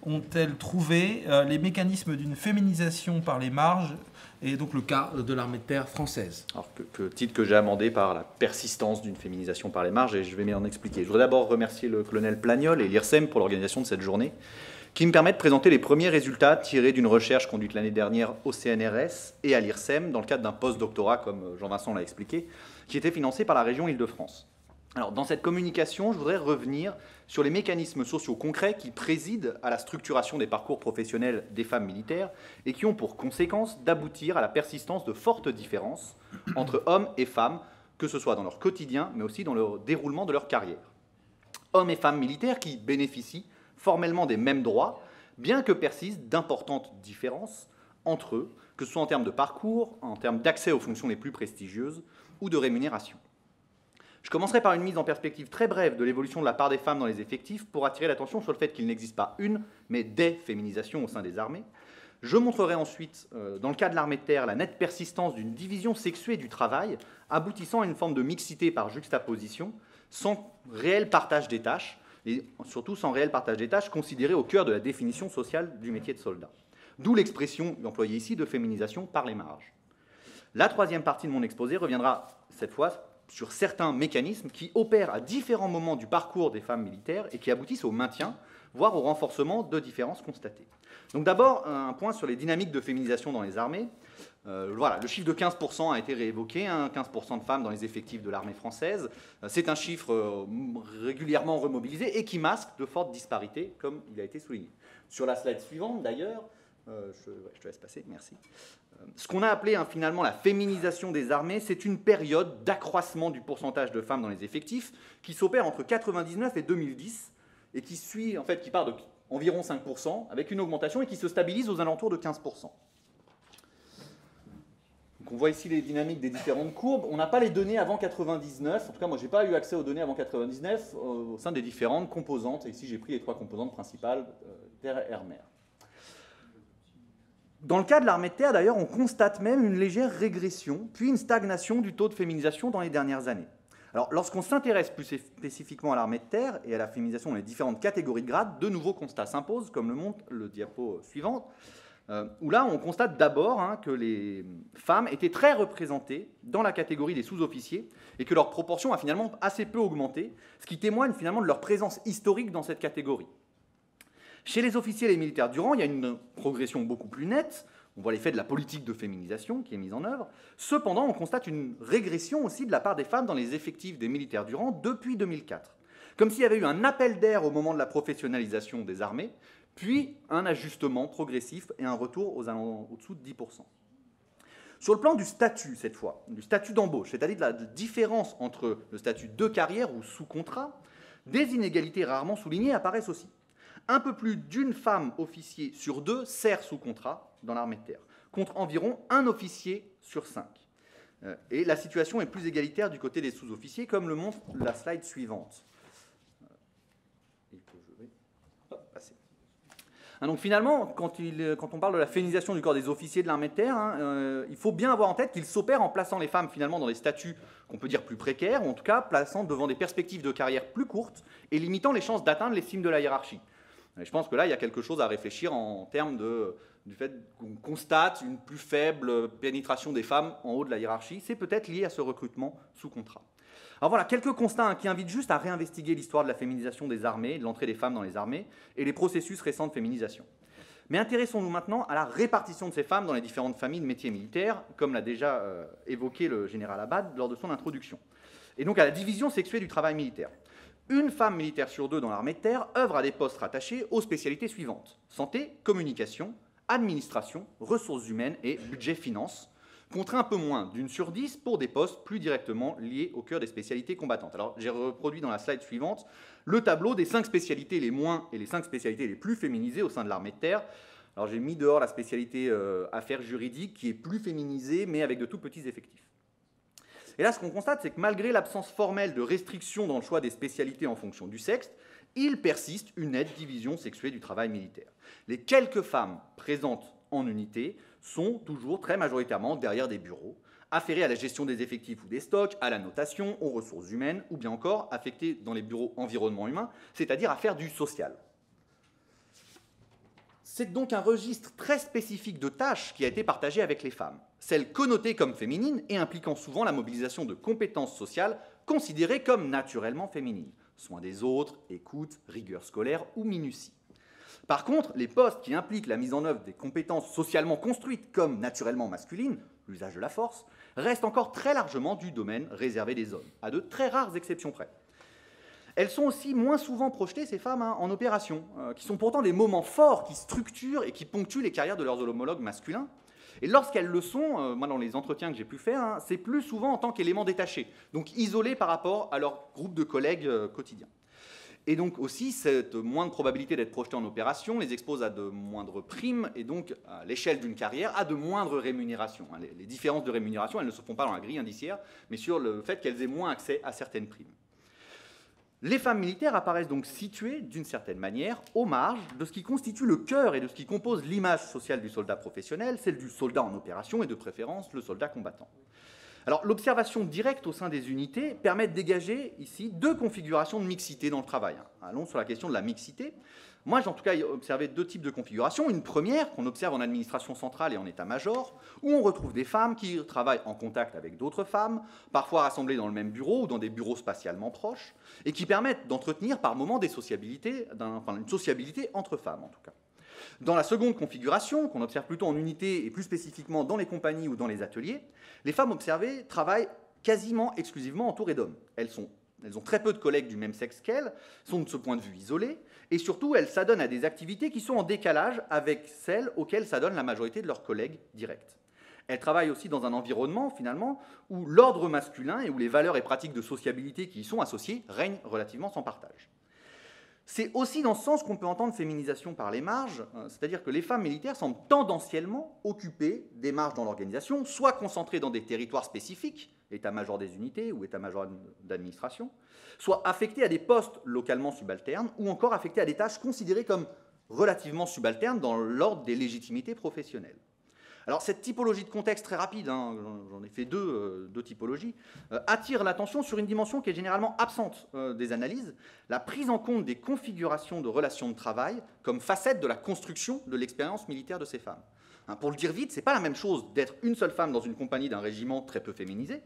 ont-elles trouvé les mécanismes d'une féminisation par les marges ?» et donc le cas de l'armée de terre française. Alors titre que j'ai amendé par la persistance d'une féminisation par les marges, et je vais m'en expliquer. Je voudrais d'abord remercier le colonel Plagnol et l'IRSEM pour l'organisation de cette journée, qui me permet de présenter les premiers résultats tirés d'une recherche conduite l'année dernière au CNRS et à l'IRSEM, dans le cadre d'un post-doctorat, comme Jean-Vincent l'a expliqué, qui était financé par la région Île-de-France. Alors, dans cette communication, je voudrais revenir sur les mécanismes sociaux concrets qui président à la structuration des parcours professionnels des femmes militaires et qui ont pour conséquence d'aboutir à la persistance de fortes différences entre hommes et femmes, que ce soit dans leur quotidien, mais aussi dans le déroulement de leur carrière. Hommes et femmes militaires qui bénéficient formellement des mêmes droits, bien que persistent d'importantes différences entre eux, que ce soit en termes de parcours, en termes d'accès aux fonctions les plus prestigieuses ou de rémunération. Je commencerai par une mise en perspective très brève de l'évolution de la part des femmes dans les effectifs pour attirer l'attention sur le fait qu'il n'existe pas une, mais des féminisations au sein des armées. Je montrerai ensuite, dans le cas de l'armée de terre, la nette persistance d'une division sexuée du travail, aboutissant à une forme de mixité par juxtaposition, sans réel partage des tâches, et surtout sans réel partage des tâches considéré au cœur de la définition sociale du métier de soldat. D'où l'expression employée ici de féminisation par les marges. La troisième partie de mon exposé reviendra cette fois sur certains mécanismes qui opèrent à différents moments du parcours des femmes militaires et qui aboutissent au maintien, voire au renforcement de différences constatées. Donc d'abord, un point sur les dynamiques de féminisation dans les armées. Voilà, le chiffre de 15% a été réévoqué, 15% de femmes dans les effectifs de l'armée française. C'est un chiffre régulièrement remobilisé et qui masque de fortes disparités, comme il a été souligné. Sur la slide suivante, d'ailleurs, je te laisse passer, merci. Ce qu'on a appelé finalement la féminisation des armées, c'est une période d'accroissement du pourcentage de femmes dans les effectifs qui s'opère entre 1999 et 2010 et qui suit, en fait, qui part d'environ 5% avec une augmentation et qui se stabilise aux alentours de 15%. Donc on voit ici les dynamiques des différentes courbes. On n'a pas les données avant 99. En tout cas, moi, je n'ai pas eu accès aux données avant 99 au sein des différentes composantes. Et ici, j'ai pris les 3 composantes principales, terre, air, mer. Dans le cas de l'armée de terre, d'ailleurs, on constate même une légère régression, puis une stagnation du taux de féminisation dans les dernières années. Alors, lorsqu'on s'intéresse plus spécifiquement à l'armée de terre et à la féminisation dans les différentes catégories de grades, de nouveaux constats s'imposent, comme le montre le diapo suivant, où là, on constate d'abord que les femmes étaient très représentées dans la catégorie des sous-officiers et que leur proportion a finalement assez peu augmenté, ce qui témoigne finalement de leur présence historique dans cette catégorie. Chez les officiers et les militaires du rang, il y a une progression beaucoup plus nette. On voit l'effet de la politique de féminisation qui est mise en œuvre. Cependant, on constate une régression aussi de la part des femmes dans les effectifs des militaires du rang depuis 2004. Comme s'il y avait eu un appel d'air au moment de la professionnalisation des armées, puis un ajustement progressif et un retour au-dessous de 10%. Sur le plan du statut, cette fois, du statut d'embauche, c'est-à-dire de la différence entre le statut de carrière ou sous contrat, des inégalités rarement soulignées apparaissent aussi. Un peu plus d'une femme officier sur 2 sert sous contrat dans l'armée de terre, contre environ 1 officier sur 5. Et la situation est plus égalitaire du côté des sous-officiers, comme le montre la slide suivante. Donc finalement, quand on parle de la féminisation du corps des officiers de l'armée de terre, il faut bien avoir en tête qu'il s'opère en plaçant les femmes finalement dans des statuts qu'on peut dire plus précaires, ou en tout cas plaçant devant des perspectives de carrière plus courtes et limitant les chances d'atteindre les cimes de la hiérarchie. Et je pense que là, il y a quelque chose à réfléchir en termes du fait qu'on constate une plus faible pénétration des femmes en haut de la hiérarchie. C'est peut-être lié à ce recrutement sous contrat. Alors voilà, quelques constats qui invitent juste à réinvestiguer l'histoire de la féminisation des armées, de l'entrée des femmes dans les armées, et les processus récents de féminisation. Mais intéressons-nous maintenant à la répartition de ces femmes dans les différentes familles de métiers militaires, comme l'a déjà évoqué le général Abad lors de son introduction, et donc à la division sexuée du travail militaire. Une femme militaire sur 2 dans l'armée de terre œuvre à des postes rattachés aux spécialités suivantes: santé, communication, administration, ressources humaines et budget-finance, contre un peu moins d'1 sur 10 pour des postes plus directement liés au cœur des spécialités combattantes. Alors j'ai reproduit dans la slide suivante le tableau des 5 spécialités les moins et les 5 spécialités les plus féminisées au sein de l'armée de terre. Alors j'ai mis dehors la spécialité affaires juridiques qui est plus féminisée mais avec de tout petits effectifs. Et là, ce qu'on constate, c'est que malgré l'absence formelle de restrictions dans le choix des spécialités en fonction du sexe, il persiste une nette division sexuée du travail militaire. Les quelques femmes présentes en unité sont toujours très majoritairement derrière des bureaux, afférées à la gestion des effectifs ou des stocks, à la notation, aux ressources humaines, ou bien encore affectées dans les bureaux environnement humain, c'est-à-dire à faire du social. C'est donc un registre très spécifique de tâches qui a été partagé avec les femmes, celles connotées comme féminines et impliquant souvent la mobilisation de compétences sociales considérées comme naturellement féminines, soin des autres, écoute, rigueur scolaire ou minutie. Par contre, les postes qui impliquent la mise en œuvre des compétences socialement construites comme naturellement masculines, l'usage de la force, restent encore très largement du domaine réservé des hommes, à de très rares exceptions près. Elles sont aussi moins souvent projetées, ces femmes, en opération, qui sont pourtant des moments forts qui structurent et qui ponctuent les carrières de leurs homologues masculins. Et lorsqu'elles le sont, moi dans les entretiens que j'ai pu faire, c'est plus souvent en tant qu'éléments détachés, donc isolés par rapport à leur groupe de collègues quotidiens. Et donc aussi, cette moindre probabilité d'être projeté en opération les expose à de moindres primes et donc à l'échelle d'une carrière à de moindres rémunérations. Les différences de rémunération, elles ne se font pas dans la grille indiciaire, mais sur le fait qu'elles aient moins accès à certaines primes. Les femmes militaires apparaissent donc situées, d'une certaine manière, aux marges de ce qui constitue le cœur et de ce qui compose l'image sociale du soldat professionnel, celle du soldat en opération et de préférence le soldat combattant. Alors, l'observation directe au sein des unités permet de dégager ici 2 configurations de mixité dans le travail. Allons sur la question de la mixité. Moi, j'ai en tout cas observé 2 types de configurations. Une première, qu'on observe en administration centrale et en état-major, où on retrouve des femmes qui travaillent en contact avec d'autres femmes, parfois rassemblées dans le même bureau ou dans des bureaux spatialement proches, et qui permettent d'entretenir par moments des sociabilités, une sociabilité entre femmes en tout cas. Dans la seconde configuration, qu'on observe plutôt en unité et plus spécifiquement dans les compagnies ou dans les ateliers, les femmes observées travaillent quasiment exclusivement entourées d'hommes. Elles ont très peu de collègues du même sexe qu'elles, sont de ce point de vue isolées, et surtout elles s'adonnent à des activités qui sont en décalage avec celles auxquelles s'adonnent la majorité de leurs collègues directs. Elles travaillent aussi dans un environnement, finalement, où l'ordre masculin et où les valeurs et pratiques de sociabilité qui y sont associées règnent relativement sans partage. C'est aussi dans ce sens qu'on peut entendre féminisation par les marges, c'est-à-dire que les femmes militaires semblent tendanciellement occuper des marges dans l'organisation, soit concentrées dans des territoires spécifiques, état-major des unités ou état-major d'administration, soit affectées à des postes localement subalternes, ou encore affectées à des tâches considérées comme relativement subalternes dans l'ordre des légitimités professionnelles. Alors cette typologie de contexte très rapide, j'en ai fait deux typologies, attire l'attention sur une dimension qui est généralement absente des analyses, la prise en compte des configurations de relations de travail comme facette de la construction de l'expérience militaire de ces femmes. Pour le dire vite, ce n'est pas la même chose d'être une seule femme dans une compagnie d'un régiment très peu féminisé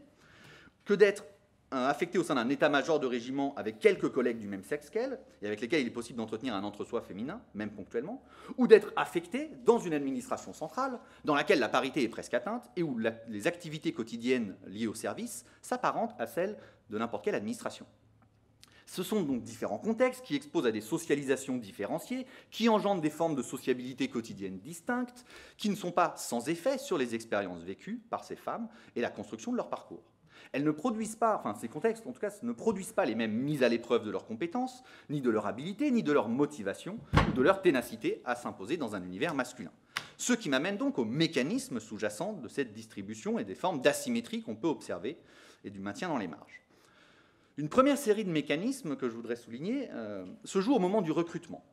que d'être affectée au sein d'un état-major de régiment avec quelques collègues du même sexe qu'elle, et avec lesquels il est possible d'entretenir un entre-soi féminin, même ponctuellement, ou d'être affectée dans une administration centrale, dans laquelle la parité est presque atteinte, et où les activités quotidiennes liées au service s'apparentent à celles de n'importe quelle administration. Ce sont donc différents contextes qui exposent à des socialisations différenciées, qui engendrent des formes de sociabilité quotidienne distinctes, qui ne sont pas sans effet sur les expériences vécues par ces femmes et la construction de leur parcours. Elles ne produisent pas, ces contextes en tout cas, ne produisent pas les mêmes mises à l'épreuve de leurs compétences, ni de leur habilité, ni de leur motivation, ou de leur ténacité à s'imposer dans un univers masculin. Ce qui m'amène donc au mécanisme sous-jacent de cette distribution et des formes d'asymétrie qu'on peut observer et du maintien dans les marges. Une première série de mécanismes que je voudrais souligner se joue au moment du recrutement.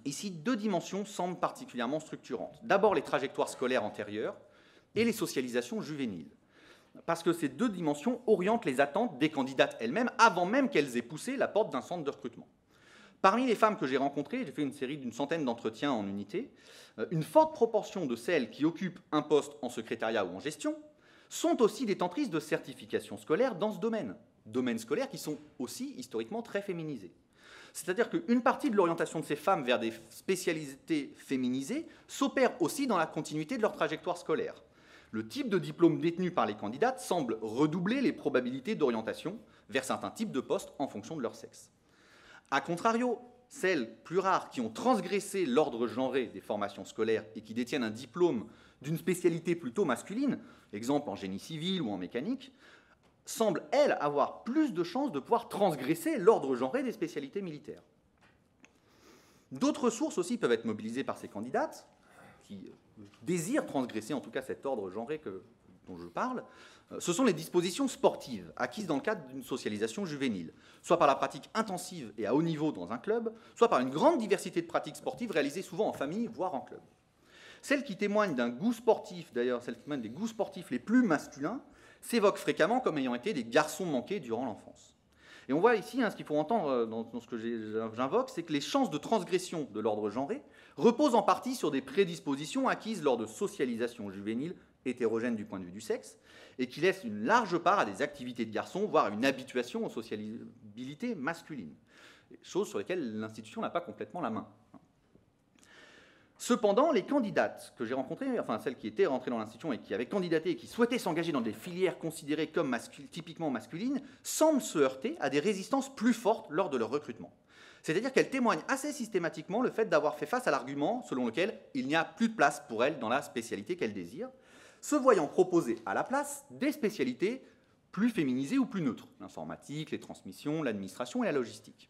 Ici, 2 dimensions semblent particulièrement structurantes. D'abord, les trajectoires scolaires antérieures et les socialisations juvéniles. Parce que ces 2 dimensions orientent les attentes des candidates elles-mêmes avant même qu'elles aient poussé la porte d'un centre de recrutement. Parmi les femmes que j'ai rencontrées, j'ai fait une série d'une centaine d'entretiens en unité, une forte proportion de celles qui occupent un poste en secrétariat ou en gestion sont aussi détentrices de certifications scolaires dans ce domaine. domaines scolaires qui sont aussi historiquement très féminisés. C'est-à-dire qu'une partie de l'orientation de ces femmes vers des spécialités féminisées s'opère aussi dans la continuité de leur trajectoire scolaire. Le type de diplôme détenu par les candidates semble redoubler les probabilités d'orientation vers certains types de postes en fonction de leur sexe. A contrario, celles plus rares qui ont transgressé l'ordre genré des formations scolaires et qui détiennent un diplôme d'une spécialité plutôt masculine, exemple en génie civil ou en mécanique, semblent, elles, avoir plus de chances de pouvoir transgresser l'ordre genré des spécialités militaires. D'autres sources aussi peuvent être mobilisées par ces candidates, qui désirent transgresser en tout cas cet ordre genré dont je parle. Ce sont les dispositions sportives acquises dans le cadre d'une socialisation juvénile, soit par la pratique intensive et à haut niveau dans un club, soit par une grande diversité de pratiques sportives réalisées souvent en famille, voire en club. Celles qui témoignent d'un goût sportif, d'ailleurs celles qui témoignent des goûts sportifs les plus masculins, s'évoquent fréquemment comme ayant été des garçons manqués durant l'enfance. Et on voit ici, ce qu'il faut entendre dans ce que j'invoque, c'est que les chances de transgression de l'ordre genré reposent en partie sur des prédispositions acquises lors de socialisation juvénile hétérogène du point de vue du sexe, et qui laissent une large part à des activités de garçons, voire une habituation aux sociabilités masculines, chose sur lesquelles l'institution n'a pas complètement la main. Cependant, les candidates que j'ai rencontrées, enfin celles qui étaient rentrées dans l'institution et qui avaient candidaté et qui souhaitaient s'engager dans des filières considérées comme typiquement masculines, semblent se heurter à des résistances plus fortes lors de leur recrutement. C'est-à-dire qu'elles témoignent assez systématiquement le fait d'avoir fait face à l'argument selon lequel il n'y a plus de place pour elles dans la spécialité qu'elles désirent, se voyant proposer à la place des spécialités plus féminisées ou plus neutres, l'informatique, les transmissions, l'administration et la logistique.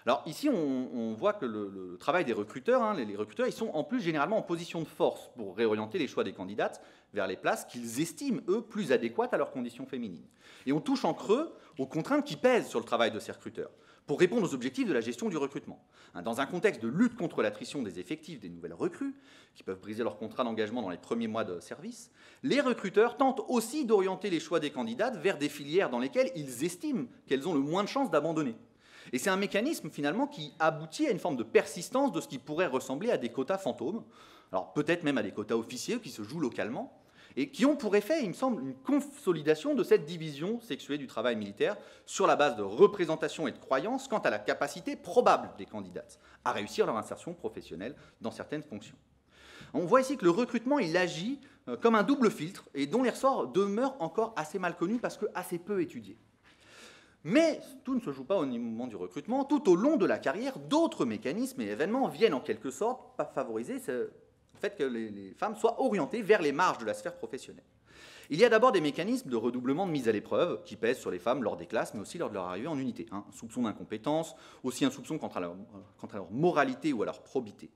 Alors ici, on voit que le travail des recruteurs, les recruteurs, ils sont en plus généralement en position de force pour réorienter les choix des candidates vers les places qu'ils estiment, eux, plus adéquates à leurs conditions féminines. Et on touche en creux aux contraintes qui pèsent sur le travail de ces recruteurs pour répondre aux objectifs de la gestion du recrutement. Dans un contexte de lutte contre l'attrition des effectifs des nouvelles recrues, qui peuvent briser leur contrat d'engagement dans les premiers mois de service, les recruteurs tentent aussi d'orienter les choix des candidates vers des filières dans lesquelles ils estiment qu'elles ont le moins de chances d'abandonner. Et c'est un mécanisme finalement qui aboutit à une forme de persistance de ce qui pourrait ressembler à des quotas fantômes, alors peut-être même à des quotas officiels qui se jouent localement, et qui ont pour effet, il me semble, une consolidation de cette division sexuée du travail militaire sur la base de représentation et de croyances quant à la capacité probable des candidates à réussir leur insertion professionnelle dans certaines fonctions. On voit ici que le recrutement, il agit comme un double filtre et dont les ressorts demeurent encore assez mal connus parce que assez peu étudiés. Mais tout ne se joue pas au moment du recrutement. Tout au long de la carrière, d'autres mécanismes et événements viennent en quelque sorte favoriser le fait que les femmes soient orientées vers les marges de la sphère professionnelle. Il y a d'abord des mécanismes de redoublement de mise à l'épreuve qui pèsent sur les femmes lors des classes, mais aussi lors de leur arrivée en unité. Un soupçon d'incompétence, aussi un soupçon quant à leur moralité ou à leur probité.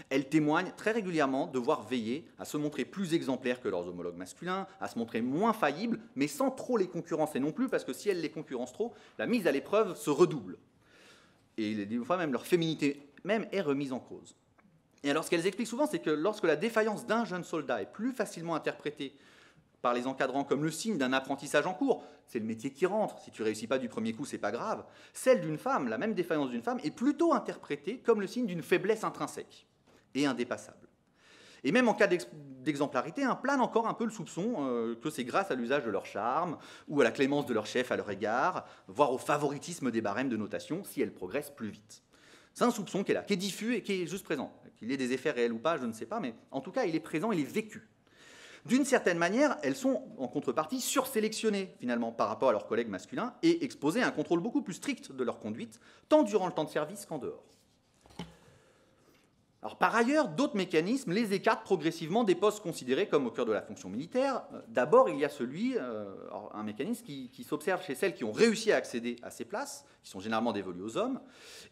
Elles témoignent très régulièrement devoir veiller à se montrer plus exemplaires que leurs homologues masculins, à se montrer moins faillibles, mais sans trop les concurrencer non plus, parce que si elles les concurrencent trop, la mise à l'épreuve se redouble. Et des fois même leur féminité même est remise en cause. Et alors ce qu'elles expliquent souvent, c'est que lorsque la défaillance d'un jeune soldat est plus facilement interprétée par les encadrants comme le signe d'un apprentissage en cours, c'est le métier qui rentre, si tu ne réussis pas du premier coup, c'est pas grave, celle d'une femme, la même défaillance d'une femme, est plutôt interprétée comme le signe d'une faiblesse intrinsèque et indépassable. Et même en cas d'exemplarité, plane encore un peu le soupçon que c'est grâce à l'usage de leur charme ou à la clémence de leur chef à leur égard, voire au favoritisme des barèmes de notation si elles progressent plus vite. C'est un soupçon qui est là, qui est diffus et qui est juste présent. Qu'il ait des effets réels ou pas, je ne sais pas, mais en tout cas, il est présent, il est vécu. D'une certaine manière, elles sont en contrepartie sursélectionnées finalement par rapport à leurs collègues masculins et exposées à un contrôle beaucoup plus strict de leur conduite, tant durant le temps de service qu'en dehors. Alors, par ailleurs, d'autres mécanismes les écartent progressivement des postes considérés comme au cœur de la fonction militaire. D'abord, il y a un mécanisme qui s'observe chez celles qui ont réussi à accéder à ces places, qui sont généralement dévolues aux hommes.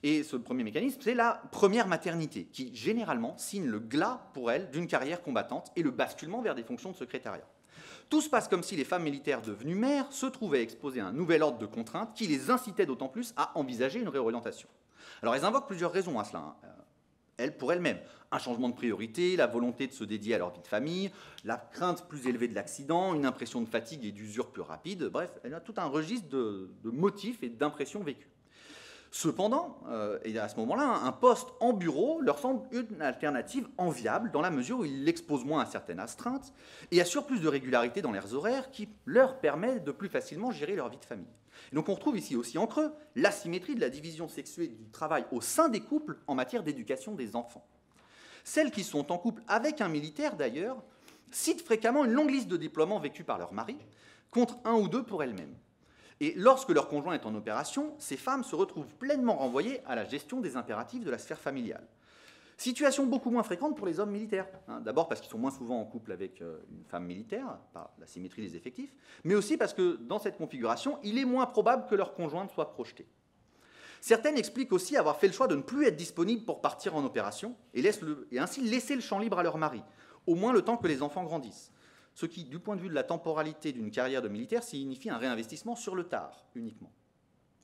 Et ce premier mécanisme, c'est la première maternité, qui généralement signe le glas pour elles d'une carrière combattante et le basculement vers des fonctions de secrétariat. Tout se passe comme si les femmes militaires devenues mères se trouvaient exposées à un nouvel ordre de contraintes qui les incitait d'autant plus à envisager une réorientation. Alors, elles invoquent plusieurs raisons à cela. Elles pour elles-mêmes. Un changement de priorité, la volonté de se dédier à leur vie de famille, la crainte plus élevée de l'accident, une impression de fatigue et d'usure plus rapide. Bref, elle a tout un registre de motifs et d'impressions vécues. Cependant, et à ce moment-là, un poste en bureau leur semble une alternative enviable dans la mesure où il l'expose moins à certaines astreintes et assure plus de régularité dans leurs horaires qui leur permet de plus facilement gérer leur vie de famille. Et donc on retrouve ici aussi en creux l'asymétrie de la division sexuelle du travail au sein des couples en matière d'éducation des enfants. Celles qui sont en couple avec un militaire, d'ailleurs, citent fréquemment une longue liste de déploiements vécus par leur mari, contre 1 ou 2 pour elles-mêmes. Et lorsque leur conjoint est en opération, ces femmes se retrouvent pleinement renvoyées à la gestion des impératifs de la sphère familiale. Situation beaucoup moins fréquente pour les hommes militaires. D'abord parce qu'ils sont moins souvent en couple avec une femme militaire, par la symétrie des effectifs, mais aussi parce que dans cette configuration, il est moins probable que leur conjointe soit projetée. Certaines expliquent aussi avoir fait le choix de ne plus être disponibles pour partir en opération et ainsi laisser le champ libre à leur mari, au moins le temps que les enfants grandissent. Ce qui, du point de vue de la temporalité d'une carrière de militaire, signifie un réinvestissement sur le tard uniquement.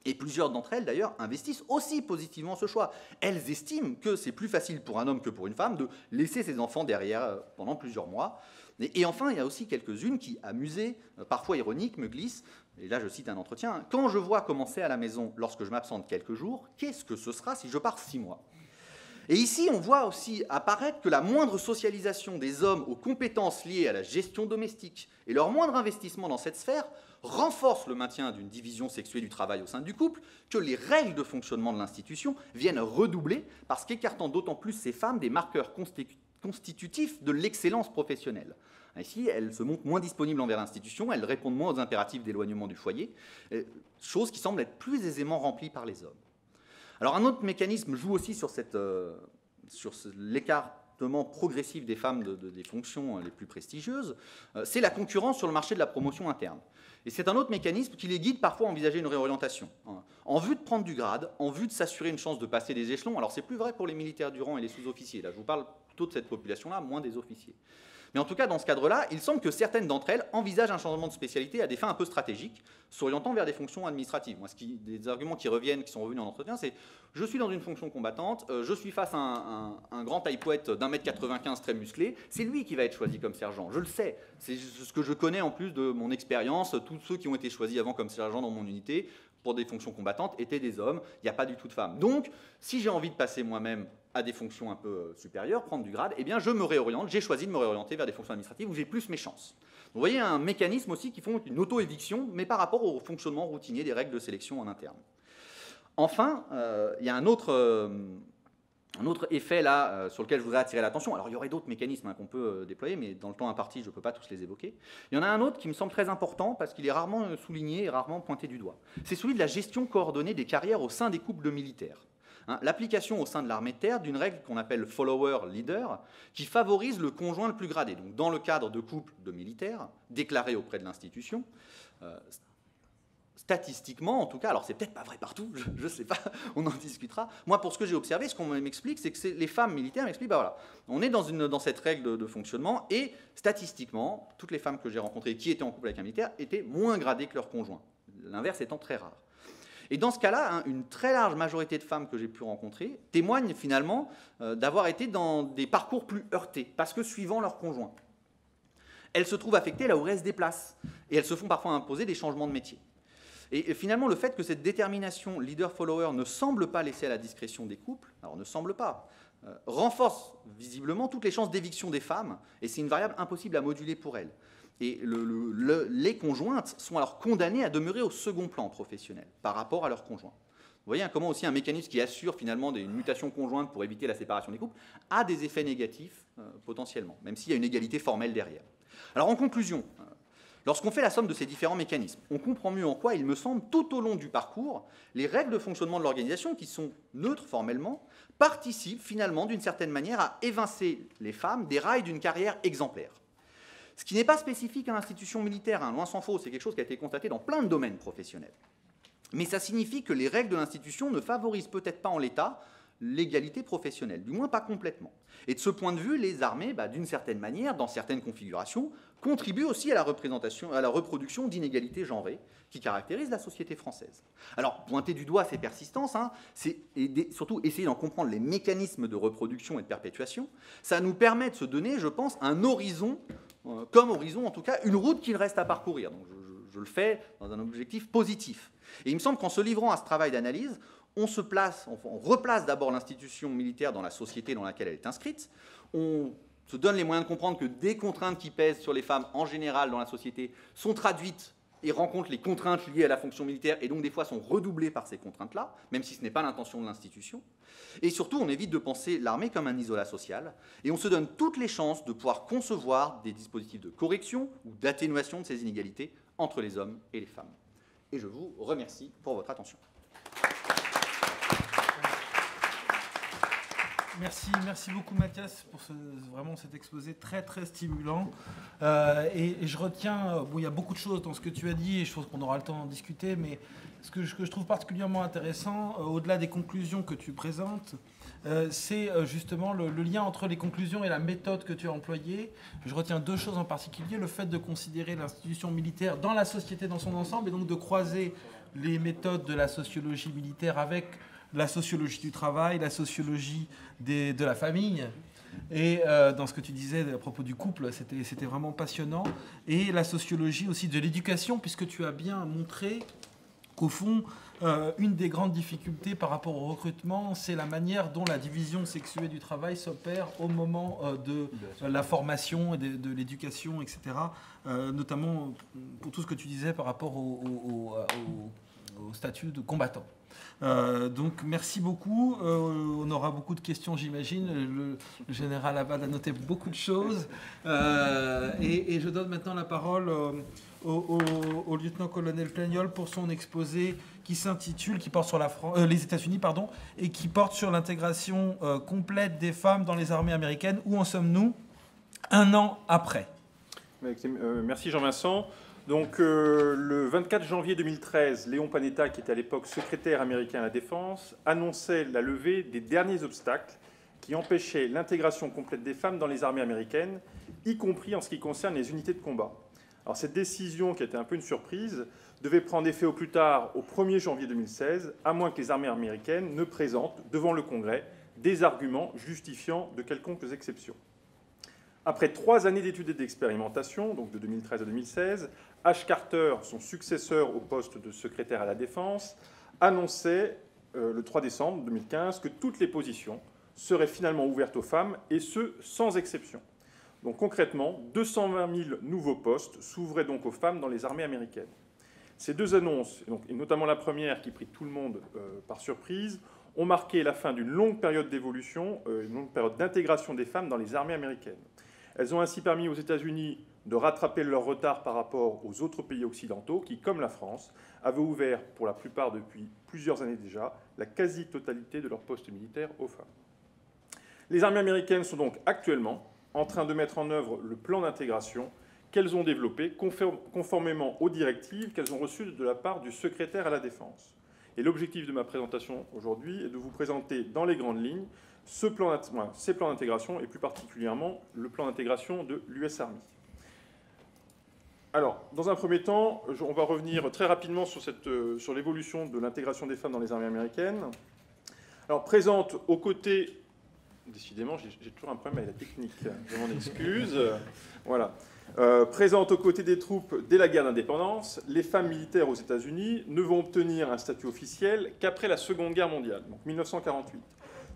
Et plusieurs d'entre elles, d'ailleurs, investissent aussi positivement ce choix. Elles estiment que c'est plus facile pour un homme que pour une femme de laisser ses enfants derrière pendant plusieurs mois. Et enfin, il y a aussi quelques-unes qui, amusées, parfois ironiques, me glissent, et là je cite un entretien, « Quand je vois comment c'est à la maison lorsque je m'absente quelques jours, qu'est-ce que ce sera si je pars 6 mois ?» Et ici, on voit aussi apparaître que la moindre socialisation des hommes aux compétences liées à la gestion domestique et leur moindre investissement dans cette sphère renforce le maintien d'une division sexuée du travail au sein du couple, que les règles de fonctionnement de l'institution viennent redoubler parce qu'écartant d'autant plus ces femmes des marqueurs constitutifs de l'excellence professionnelle. Ici, elles se montrent moins disponibles envers l'institution, elles répondent moins aux impératifs d'éloignement du foyer, chose qui semble être plus aisément remplie par les hommes. Alors un autre mécanisme joue aussi sur l'écartement progressif des femmes des fonctions les plus prestigieuses, c'est la concurrence sur le marché de la promotion interne. Et c'est un autre mécanisme qui les guide parfois à envisager une réorientation. En vue de prendre du grade, en vue de s'assurer une chance de passer des échelons, alors c'est plus vrai pour les militaires du rang et les sous-officiers, là je vous parle plutôt de cette population-là, moins des officiers. Mais en tout cas, dans ce cadre-là, il semble que certaines d'entre elles envisagent un changement de spécialité à des fins un peu stratégiques, s'orientant vers des fonctions administratives. Des arguments qui sont revenus en entretien, c'est « je suis dans une fonction combattante, je suis face à un grand taille-poète d'1,95 m très musclé, c'est lui qui va être choisi comme sergent, je le sais. C'est ce que je connais en plus de mon expérience, tous ceux qui ont été choisis avant comme sergent dans mon unité, pour des fonctions combattantes, étaient des hommes, il n'y a pas du tout de femmes. Donc, si j'ai envie de passer moi-même à des fonctions un peu supérieures, prendre du grade, eh bien je me réoriente, j'ai choisi de me réorienter vers des fonctions administratives où j'ai plus mes chances. Donc, vous voyez un mécanisme aussi qui font une auto-éviction, mais par rapport au fonctionnement routinier des règles de sélection en interne. Enfin, il y a un autre effet là sur lequel je voudrais attirer l'attention. Alors il y aurait d'autres mécanismes qu'on peut déployer, mais dans le temps imparti, je ne peux pas tous les évoquer. Il y en a un autre qui me semble très important parce qu'il est rarement souligné et rarement pointé du doigt. C'est celui de la gestion coordonnée des carrières au sein des couples de militaires. L'application au sein de l'armée de terre d'une règle qu'on appelle follower-leader, qui favorise le conjoint le plus gradé. Donc, dans le cadre de couples de militaires, déclarés auprès de l'institution, statistiquement, en tout cas, alors c'est peut-être pas vrai partout, je ne sais pas, on en discutera. Moi, pour ce que j'ai observé, ce qu'on m'explique, c'est que les femmes militaires m'expliquent, voilà, on est dans cette règle de fonctionnement, et statistiquement, toutes les femmes que j'ai rencontrées qui étaient en couple avec un militaire étaient moins gradées que leur conjoint, l'inverse étant très rare. Et dans ce cas-là, une très large majorité de femmes que j'ai pu rencontrer témoignent finalement d'avoir été dans des parcours plus heurtés, parce que suivant leur conjoint. Elles se trouvent affectées là où elles se déplacent, et elles se font parfois imposer des changements de métier. Et finalement, le fait que cette détermination leader-follower ne semble pas laisser à la discrétion des couples, alors ne semble pas, renforce visiblement toutes les chances d'éviction des femmes, et c'est une variable impossible à moduler pour elles. Et les conjointes sont alors condamnées à demeurer au second plan professionnel par rapport à leurs conjoints. Vous voyez comment aussi un mécanisme qui assure finalement une mutation conjointe pour éviter la séparation des couples a des effets négatifs potentiellement, même s'il y a une égalité formelle derrière. Alors en conclusion, lorsqu'on fait la somme de ces différents mécanismes, on comprend mieux en quoi, il me semble, tout au long du parcours, les règles de fonctionnement de l'organisation, qui sont neutres formellement, participent finalement d'une certaine manière à évincer les femmes des rails d'une carrière exemplaire. Ce qui n'est pas spécifique à l'institution militaire, loin s'en faut, c'est quelque chose qui a été constaté dans plein de domaines professionnels. Mais ça signifie que les règles de l'institution ne favorisent peut-être pas en l'état l'égalité professionnelle, du moins pas complètement. Et de ce point de vue, les armées, d'une certaine manière, dans certaines configurations, contribuent aussi à la reproduction d'inégalités genrées qui caractérisent la société française. Alors, pointer du doigt ces persistances, c'est surtout essayer d'en comprendre les mécanismes de reproduction et de perpétuation. Ça nous permet de se donner, je pense, un horizon, comme horizon en tout cas, une route qu'il reste à parcourir. Donc, je le fais dans un objectif positif. Et il me semble qu'en se livrant à ce travail d'analyse, on replace d'abord l'institution militaire dans la société dans laquelle elle est inscrite, on se donne les moyens de comprendre que des contraintes qui pèsent sur les femmes en général dans la société sont traduites et rencontrent les contraintes liées à la fonction militaire et donc des fois sont redoublées par ces contraintes-là, même si ce n'est pas l'intention de l'institution. Et surtout, on évite de penser l'armée comme un isolat social et on se donne toutes les chances de pouvoir concevoir des dispositifs de correction ou d'atténuation de ces inégalités entre les hommes et les femmes. Et je vous remercie pour votre attention. Merci beaucoup Mathias pour vraiment cet exposé très très stimulant. Et je retiens, il y a beaucoup de choses dans ce que tu as dit et je pense qu'on aura le temps d'en discuter, mais ce que je trouve particulièrement intéressant, au-delà des conclusions que tu présentes, c'est justement le lien entre les conclusions et la méthode que tu as employée. Je retiens deux choses en particulier, le fait de considérer l'institution militaire dans la société dans son ensemble et donc de croiser les méthodes de la sociologie militaire avec la sociologie du travail, la sociologie de la famille. Et dans ce que tu disais à propos du couple, c'était vraiment passionnant. Et la sociologie aussi de l'éducation, puisque tu as bien montré qu'au fond, une des grandes difficultés par rapport au recrutement, c'est la manière dont la division sexuée du travail s'opère au moment de la formation et de l'éducation, etc. Notamment pour tout ce que tu disais par rapport au statut de combattant. Donc merci beaucoup. On aura beaucoup de questions, j'imagine. Le général Abad a noté beaucoup de choses. Et je donne maintenant la parole au lieutenant-colonel Plagnol pour son exposé qui s'intitule, qui porte sur les États-Unis, et qui porte sur l'intégration complète des femmes dans les armées américaines. Où en sommes-nous un an après? Merci Jean-Vincent. Donc, le 24 janvier 2013, Léon Panetta, qui était à l'époque secrétaire américain à la Défense, annonçait la levée des derniers obstacles qui empêchaient l'intégration complète des femmes dans les armées américaines, y compris en ce qui concerne les unités de combat. Alors, cette décision, qui était un peu une surprise, devait prendre effet au plus tard au 1er janvier 2016, à moins que les armées américaines ne présentent devant le Congrès des arguments justifiant de quelconques exceptions. Après 3 années d'études et d'expérimentation, donc de 2013 à 2016, Ash Carter, son successeur au poste de secrétaire à la Défense, annonçait le 3 décembre 2015 que toutes les positions seraient finalement ouvertes aux femmes, et ce, sans exception. Donc concrètement, 220 000 nouveaux postes s'ouvraient donc aux femmes dans les armées américaines. Ces deux annonces, et notamment la première qui prit tout le monde par surprise, ont marqué la fin d'une longue période d'évolution, une longue période d'intégration des femmes dans les armées américaines. Elles ont ainsi permis aux États-Unis de rattraper leur retard par rapport aux autres pays occidentaux qui, comme la France, avaient ouvert, pour la plupart depuis plusieurs années déjà, la quasi-totalité de leurs postes militaires aux femmes. Les armées américaines sont donc actuellement en train de mettre en œuvre le plan d'intégration qu'elles ont développé conformément aux directives qu'elles ont reçues de la part du secrétaire à la Défense. Et l'objectif de ma présentation aujourd'hui est de vous présenter dans les grandes lignes ces plans d'intégration et plus particulièrement le plan d'intégration de l'US Army. Alors, dans un premier temps, on va revenir très rapidement sur l'évolution de l'intégration des femmes dans les armées américaines. Alors, présente aux côtés... Décidément, j'ai toujours un problème avec la technique, je m'en excuse. Voilà. Présente aux côtés des troupes dès la guerre d'indépendance, les femmes militaires aux États-Unis ne vont obtenir un statut officiel qu'après la Seconde Guerre mondiale, donc 1948.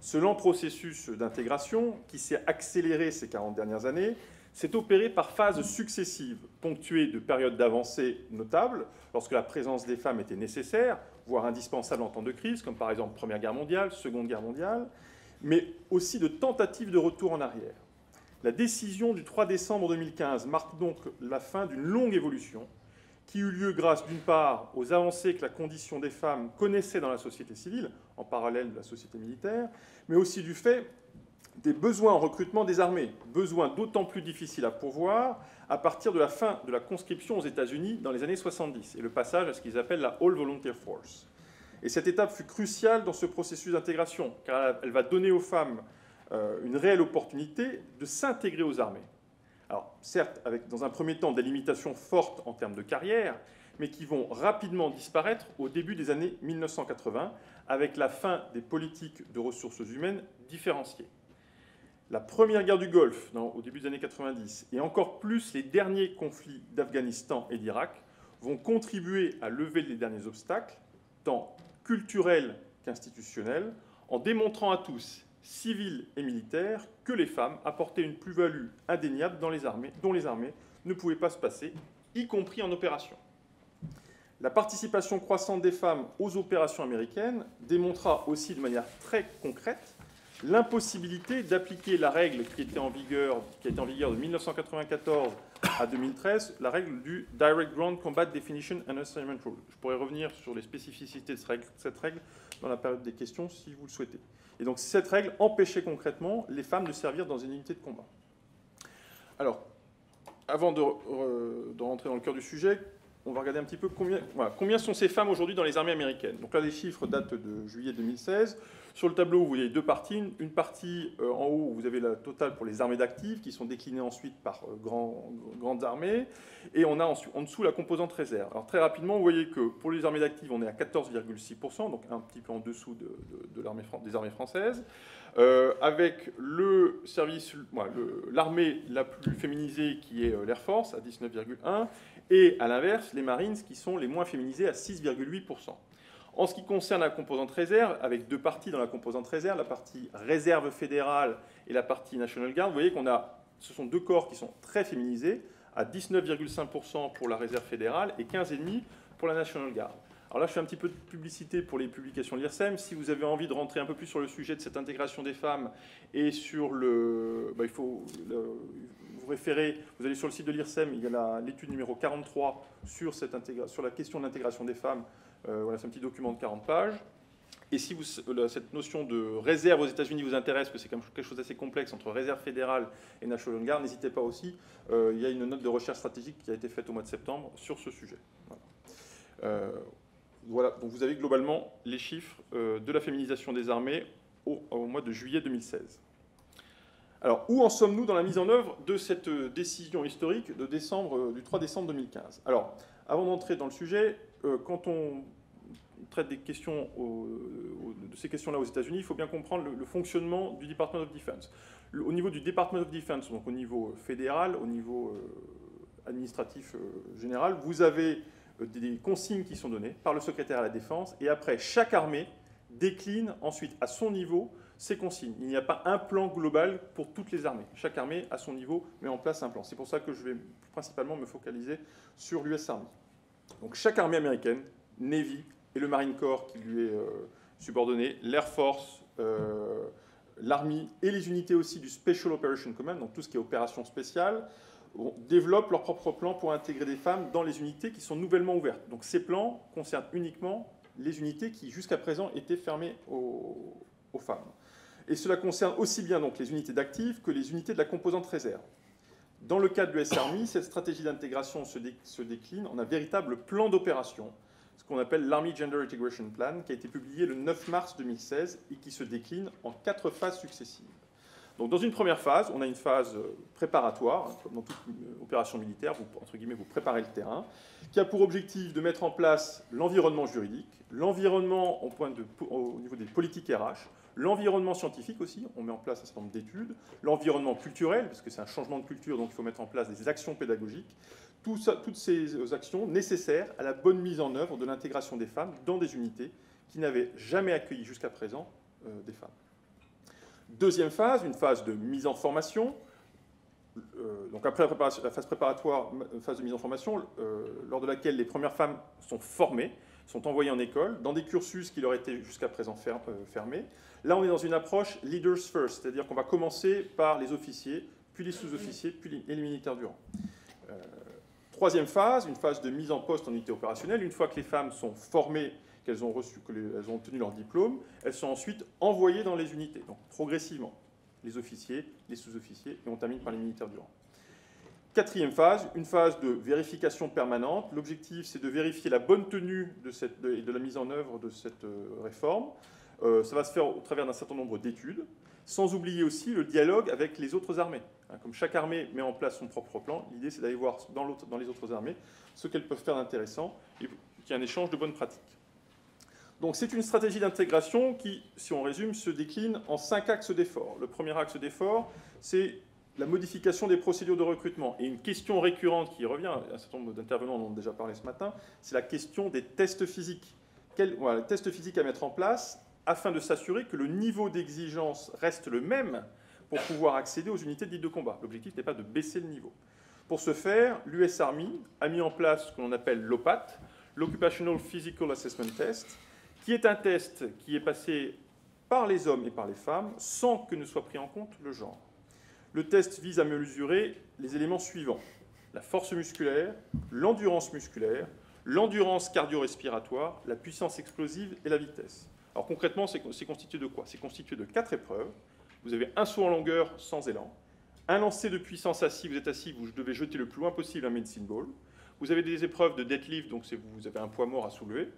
Ce lent processus d'intégration, qui s'est accéléré ces 40 dernières années, s'est opéré par phases successives, ponctuées de périodes d'avancée notables, lorsque la présence des femmes était nécessaire, voire indispensable en temps de crise, comme par exemple Première Guerre mondiale, Seconde Guerre mondiale, mais aussi de tentatives de retour en arrière. La décision du 3 décembre 2015 marque donc la fin d'une longue évolution qui eut lieu grâce, d'une part, aux avancées que la condition des femmes connaissait dans la société civile, en parallèle de la société militaire, mais aussi du fait des besoins en recrutement des armées, besoins d'autant plus difficiles à pourvoir à partir de la fin de la conscription aux États-Unis dans les années 70 et le passage à ce qu'ils appellent la All Volunteer Force. Et cette étape fut cruciale dans ce processus d'intégration, car elle va donner aux femmes une réelle opportunité de s'intégrer aux armées. Alors, certes, avec dans un premier temps des limitations fortes en termes de carrière, mais qui vont rapidement disparaître au début des années 1980, avec la fin des politiques de ressources humaines différenciées. La première guerre du Golfe, au début des années 90, et encore plus les derniers conflits d'Afghanistan et d'Irak, vont contribuer à lever les derniers obstacles, tant culturels qu'institutionnelle, en démontrant à tous, civils et militaires, que les femmes apportaient une plus-value indéniable dont les armées ne pouvaient pas se passer, y compris en opération. La participation croissante des femmes aux opérations américaines démontra aussi de manière très concrète l'impossibilité d'appliquer la règle qui a été en vigueur de 1994 à 2013, la règle du Direct Ground Combat Definition and Assignment Rule. Je pourrais revenir sur les spécificités de cette règle dans la période des questions si vous le souhaitez. Et donc cette règle empêchait concrètement les femmes de servir dans une unité de combat. Alors, avant de rentrer dans le cœur du sujet, on va regarder un petit peu combien sont ces femmes aujourd'hui dans les armées américaines. Donc là, les chiffres datent de juillet 2016. Sur le tableau, vous voyez deux parties. Une partie en haut, vous avez la totale pour les armées d'actifs, qui sont déclinées ensuite par grandes armées. Et on a en dessous la composante réserve. Alors très rapidement, vous voyez que pour les armées d'actifs, on est à 14,6%, donc un petit peu en dessous des armées françaises. Avec l'armée la plus féminisée qui est l'Air Force à 19,1%, et à l'inverse, les Marines qui sont les moins féminisés à 6,8%. En ce qui concerne la composante réserve, avec deux parties dans la composante réserve, la partie réserve fédérale et la partie National Guard, vous voyez ce sont deux corps qui sont très féminisés, à 19,5% pour la réserve fédérale et 15,5% pour la National Guard. Alors là, je fais un petit peu de publicité pour les publications de l'IRSEM. Si vous avez envie de rentrer un peu plus sur le sujet de cette intégration des femmes et sur il faut vous référer, vous allez sur le site de l'IRSEM, il y a l'étude numéro 43 sur la question de l'intégration des femmes. Voilà, c'est un petit document de 40 pages. Et si cette notion de réserve aux États-Unis vous intéresse, que c'est quelque chose d'assez complexe entre réserve fédérale et National Guard, n'hésitez pas aussi. Il y a une note de recherche stratégique qui a été faite au mois de septembre sur ce sujet. Voilà, donc vous avez globalement les chiffres de la féminisation des armées au mois de juillet 2016. Alors, où en sommes-nous dans la mise en œuvre de cette décision historique du 3 décembre 2015 ? Alors, avant d'entrer dans le sujet, quand on traite des questions de ces questions-là aux États-Unis, il faut bien comprendre le fonctionnement du Department of Defense. Au niveau du Department of Defense, donc au niveau fédéral, au niveau administratif général, vous avez des consignes qui sont données par le secrétaire à la Défense, et après, chaque armée décline ensuite à son niveau ces consignes. Il n'y a pas un plan global pour toutes les armées. Chaque armée, à son niveau, met en place un plan. C'est pour ça que je vais principalement me focaliser sur l'US Army. Donc chaque armée américaine, Navy et le Marine Corps qui lui est subordonné, l'Air Force, l'Army et les unités aussi du Special Operations Command, donc tout ce qui est opération spéciale, développent leur propre plan pour intégrer des femmes dans les unités qui sont nouvellement ouvertes. Donc ces plans concernent uniquement les unités qui, jusqu'à présent, étaient fermées aux femmes. Et cela concerne aussi bien donc, les unités d'actifs que les unités de la composante réserve. Dans le cadre de l'US Army, cette stratégie d'intégration se décline en un véritable plan d'opération, ce qu'on appelle l'Army Gender Integration Plan, qui a été publié le 9 mars 2016 et qui se décline en 4 phases successives. Donc, dans une première phase, on a une phase préparatoire, comme dans toute opération militaire, vous préparez le terrain, qui a pour objectif de mettre en place l'environnement juridique, l'environnement au niveau des politiques RH, l'environnement scientifique aussi, on met en place un certain nombre d'études, l'environnement culturel, parce que c'est un changement de culture, donc il faut mettre en place des actions pédagogiques, toutes ces actions nécessaires à la bonne mise en œuvre de l'intégration des femmes dans des unités qui n'avaient jamais accueilli jusqu'à présent des femmes. Deuxième phase, une phase de mise en formation. Donc après la phase préparatoire, phase de mise en formation, lors de laquelle les premières femmes sont formées, sont envoyées en école, dans des cursus qui leur étaient jusqu'à présent fermés. Là, on est dans une approche leaders first, c'est-à-dire qu'on va commencer par les officiers, puis les sous-officiers, puis les militaires du rang. Troisième phase, une phase de mise en poste en unité opérationnelle. Une fois que les femmes sont formées, qu'elles ont obtenu leur diplôme, elles sont ensuite envoyées dans les unités, donc progressivement. Les officiers, les sous-officiers, et on termine par les militaires du rang. Quatrième phase, une phase de vérification permanente. L'objectif, c'est de vérifier la bonne tenue de la mise en œuvre de cette réforme. Ça va se faire au travers d'un certain nombre d'études, sans oublier aussi le dialogue avec les autres armées. Comme chaque armée met en place son propre plan, l'idée, c'est d'aller voir dans les autres armées ce qu'elles peuvent faire d'intéressant et qu'il y ait un échange de bonnes pratiques. Donc c'est une stratégie d'intégration qui, si on résume, se décline en 5 axes d'effort. Le premier axe d'effort, c'est la modification des procédures de recrutement. Et une question récurrente qui revient, un certain nombre d'intervenants en ont déjà parlé ce matin, c'est la question des tests physiques. Les tests physiques à mettre en place afin de s'assurer que le niveau d'exigence reste le même pour pouvoir accéder aux unités dites de combat. L'objectif n'est pas de baisser le niveau. Pour ce faire, l'US Army a mis en place ce que l'on appelle l'OPAT, l'Occupational Physical Assessment Test, qui est un test qui est passé par les hommes et par les femmes sans que ne soit pris en compte le genre. Le test vise à mesurer les éléments suivants: la force musculaire, l'endurance musculaire, l'endurance cardio-respiratoire, la puissance explosive et la vitesse. Alors concrètement, c'est constitué de quoi? C'est constitué de 4 épreuves. Vous avez un saut en longueur sans élan, un lancer de puissance assis, vous êtes assis, vous devez jeter le plus loin possible un medicine ball. Vous avez des épreuves de deadlift, donc vous avez un poids mort à soulever.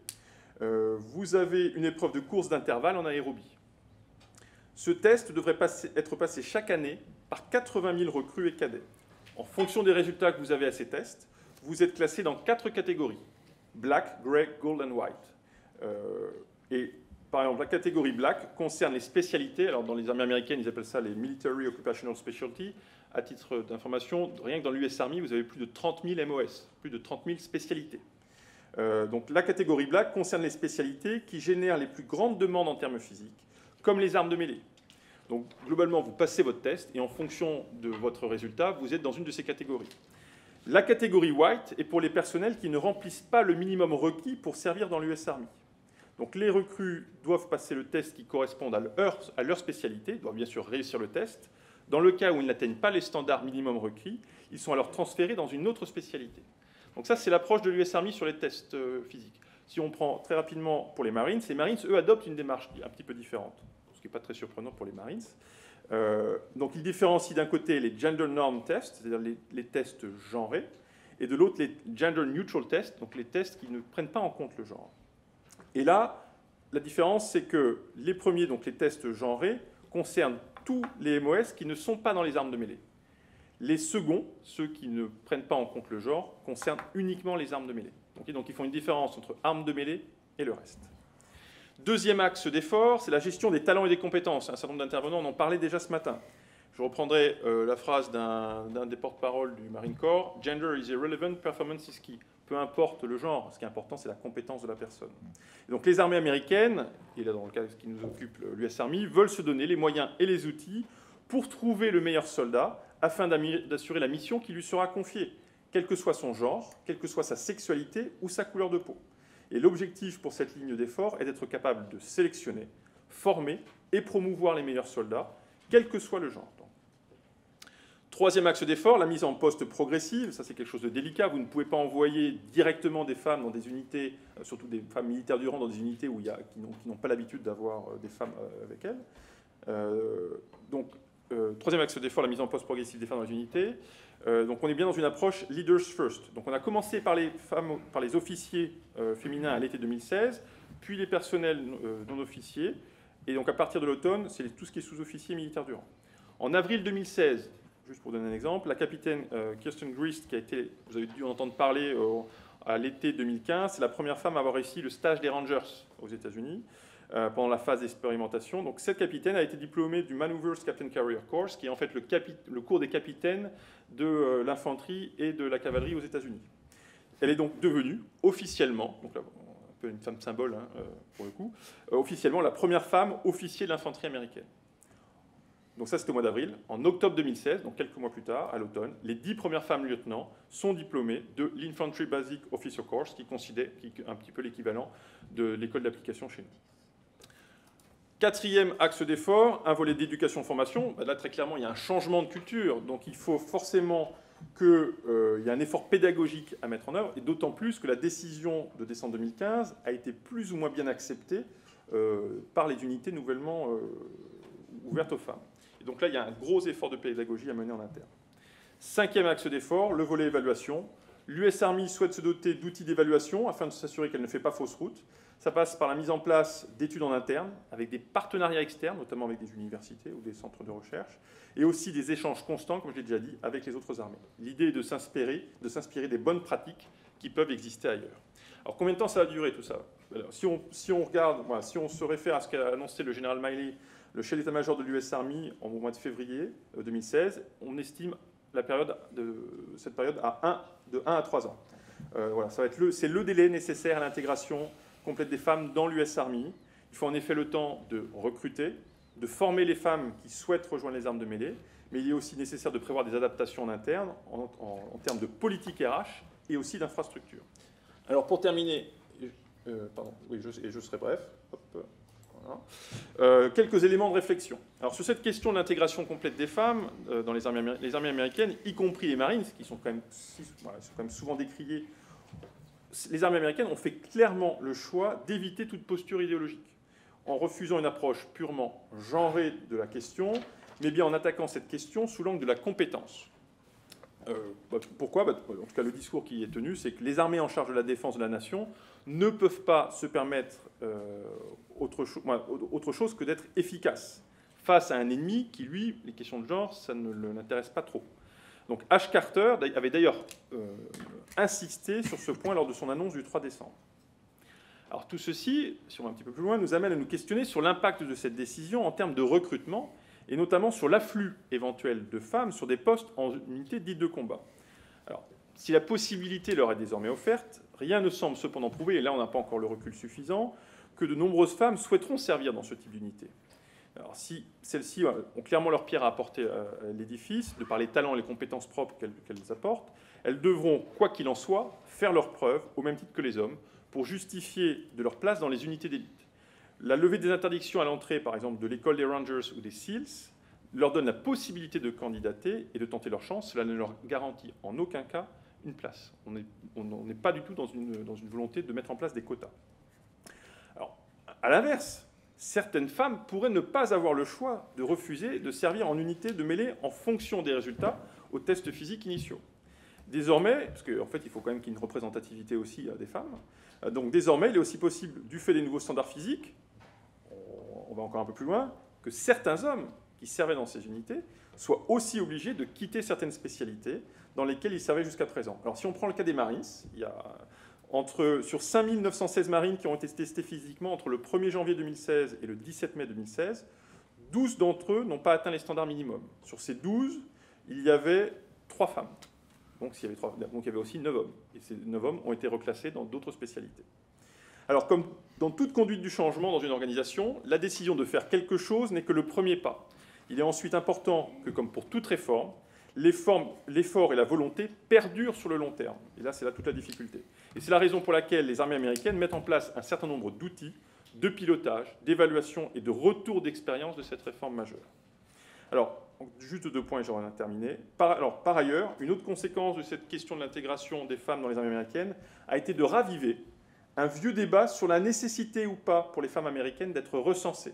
Vous avez une épreuve de course d'intervalle en aérobie. Ce test devrait être passé chaque année par 80 000 recrues et cadets. En fonction des résultats que vous avez à ces tests, vous êtes classé dans 4 catégories: Black, Grey, Gold and White. Et par exemple, la catégorie Black concerne les spécialités. Alors, dans les armées américaines, ils appellent ça les Military Occupational Specialty. À titre d'information, rien que dans l'US Army, vous avez plus de 30 000 MOS, plus de 30 000 spécialités. Donc, la catégorie Black concerne les spécialités qui génèrent les plus grandes demandes en termes physiques, comme les armes de mêlée. Donc, globalement, vous passez votre test et en fonction de votre résultat, vous êtes dans une de ces catégories. La catégorie White est pour les personnels qui ne remplissent pas le minimum requis pour servir dans l'US Army. Donc les recrues doivent passer le test qui correspond à leur spécialité, ils doivent bien sûr réussir le test. Dans le cas où ils n'atteignent pas les standards minimum requis, ils sont alors transférés dans une autre spécialité. Donc ça, c'est l'approche de l'US Army sur les tests physiques. Si on prend très rapidement pour les Marines, eux, adoptent une démarche un petit peu différente, ce qui n'est pas très surprenant pour les Marines. Donc ils différencient d'un côté les Gender Norm Tests, c'est-à-dire les tests genrés, et de l'autre les Gender Neutral Tests, donc les tests qui ne prennent pas en compte le genre. Et là, la différence, c'est que les premiers, donc les tests genrés, concernent tous les MOS qui ne sont pas dans les armes de mêlée. Les seconds, ceux qui ne prennent pas en compte le genre, concernent uniquement les armes de mêlée. Donc ils font une différence entre armes de mêlée et le reste. Deuxième axe d'effort, c'est la gestion des talents et des compétences. Un certain nombre d'intervenants en ont parlé déjà ce matin. Je reprendrai la phrase d'un des porte-parole du Marine Corps: « Gender is irrelevant, performance is key ». Peu importe le genre, ce qui est important, c'est la compétence de la personne. Et donc les armées américaines, et là dans le cas qui nous occupe l'US Army, veulent se donner les moyens et les outils pour trouver le meilleur soldat afin d'assurer la mission qui lui sera confiée, quel que soit son genre, quelle que soit sa sexualité ou sa couleur de peau. Et l'objectif pour cette ligne d'effort est d'être capable de sélectionner, former et promouvoir les meilleurs soldats, quel que soit le genre. Troisième axe d'effort, la mise en poste progressive. Ça, c'est quelque chose de délicat. Vous ne pouvez pas envoyer directement des femmes dans des unités, surtout des femmes militaires du rang, dans des unités qui n'ont pas l'habitude d'avoir des femmes avec elles. Troisième axe d'effort, la mise en poste progressive des femmes dans les unités. Donc, on est bien dans une approche leaders first. Donc, on a commencé par les officiers féminins à l'été 2016, puis les personnels non officiers. Et donc, à partir de l'automne, c'est tout ce qui est sous-officier militaire du rang. En avril 2016, juste pour donner un exemple, la capitaine Kirsten Grist, vous avez dû en entendre parler à l'été 2015, c'est la première femme à avoir réussi le stage des Rangers aux États-Unis pendant la phase d'expérimentation. Donc cette capitaine a été diplômée du Maneuvers Captain Career Course, qui est en fait le cours des capitaines de l'infanterie et de la cavalerie aux États-Unis. Elle est donc devenue officiellement, donc là, un peu une femme symbole pour le coup, officiellement la première femme officier de l'infanterie américaine. Donc ça, c'était au mois d'avril. En octobre 2016, donc quelques mois plus tard, à l'automne, les 10 premières femmes lieutenants sont diplômées de l'Infantry Basic Officer Course, qui est un petit peu l'équivalent de l'école d'application chez nous. Quatrième axe d'effort, un volet d'éducation-formation. Là, très clairement, il y a un changement de culture. Donc il faut forcément qu'il y ait un effort pédagogique à mettre en œuvre, et d'autant plus que la décision de décembre 2015 a été plus ou moins bien acceptée par les unités nouvellement ouvertes aux femmes. Donc là, il y a un gros effort de pédagogie à mener en interne. Cinquième axe d'effort, le volet évaluation. L'US Army souhaite se doter d'outils d'évaluation afin de s'assurer qu'elle ne fait pas fausse route. Ça passe par la mise en place d'études en interne, avec des partenariats externes, notamment avec des universités ou des centres de recherche, et aussi des échanges constants, comme je l'ai déjà dit, avec les autres armées. L'idée est de s'inspirer des bonnes pratiques qui peuvent exister ailleurs. Alors combien de temps ça va durer tout ça? Alors, si on se réfère à ce qu'a annoncé le général Miley, le chef d'état-major de l'US Army, au mois de février 2016, on estime cette période de 1 à 3 ans. C'est le délai nécessaire à l'intégration complète des femmes dans l'US Army. Il Il faut en effet le temps de recruter, de former les femmes qui souhaitent rejoindre les armes de mêlée, mais il est aussi nécessaire de prévoir des adaptations en interne en termes de politique RH et aussi d'infrastructure. Alors pour terminer, je serai bref. Hop, voilà. Quelques éléments de réflexion. Alors sur cette question de l'intégration complète des femmes dans les armées américaines, y compris les Marines, qui sont quand même souvent décriées, les armées américaines ont fait clairement le choix d'éviter toute posture idéologique, en refusant une approche purement genrée de la question, mais bien en attaquant cette question sous l'angle de la compétence. Pourquoi ? En tout cas, le discours qui est tenu, c'est que les armées en charge de la défense de la nation ne peuvent pas se permettre autre chose que d'être efficaces face à un ennemi qui, lui, les questions de genre, ça ne l'intéresse pas trop. Donc Ash Carter avait d'ailleurs insisté sur ce point lors de son annonce du 3 décembre. Alors tout ceci, si on va un petit peu plus loin, nous amène à nous questionner sur l'impact de cette décision en termes de recrutement, et notamment sur l'afflux éventuel de femmes sur des postes en unité dite de combat. Alors, si la possibilité leur est désormais offerte, rien ne semble cependant prouver, et là on n'a pas encore le recul suffisant, que de nombreuses femmes souhaiteront servir dans ce type d'unité. Alors, si celles-ci ont clairement leur pierre à apporter à l'édifice, de par les talents et les compétences propres qu'elles apportent, elles devront, quoi qu'il en soit, faire leurs preuves, au même titre que les hommes, pour justifier de leur place dans les unités d'élite. La levée des interdictions à l'entrée, par exemple, de l'école des Rangers ou des SEALs, leur donne la possibilité de candidater et de tenter leur chance. Cela ne leur garantit en aucun cas une place. On n'est pas du tout dans une volonté de mettre en place des quotas. Alors, à l'inverse, certaines femmes pourraient ne pas avoir le choix de refuser de servir en unité de mêlée en fonction des résultats aux tests physiques initiaux. Désormais, parce qu'en fait, il faut quand même qu'il y ait une représentativité aussi des femmes, donc désormais, il est aussi possible, du fait des nouveaux standards physiques, on va encore un peu plus loin, que certains hommes qui servaient dans ces unités soient aussi obligés de quitter certaines spécialités dans lesquelles ils servaient jusqu'à présent. Alors si on prend le cas des Marines, il y a sur 5916 Marines qui ont été testés physiquement entre le 1er janvier 2016 et le 17 mai 2016, 12 d'entre eux n'ont pas atteint les standards minimums. Sur ces 12, il y avait 3 femmes. Donc il y avait aussi 9 hommes. Et ces 9 hommes ont été reclassés dans d'autres spécialités. Alors, comme dans toute conduite du changement dans une organisation, la décision de faire quelque chose n'est que le premier pas. Il est ensuite important que, comme pour toute réforme, l'effort et la volonté perdurent sur le long terme. Et là, c'est là toute la difficulté. Et c'est la raison pour laquelle les armées américaines mettent en place un certain nombre d'outils de pilotage, d'évaluation et de retour d'expérience de cette réforme majeure. Alors, juste 2 points et j'en ai terminé. Par ailleurs, une autre conséquence de cette question de l'intégration des femmes dans les armées américaines a été de raviver un vieux débat sur la nécessité ou pas pour les femmes américaines d'être recensées.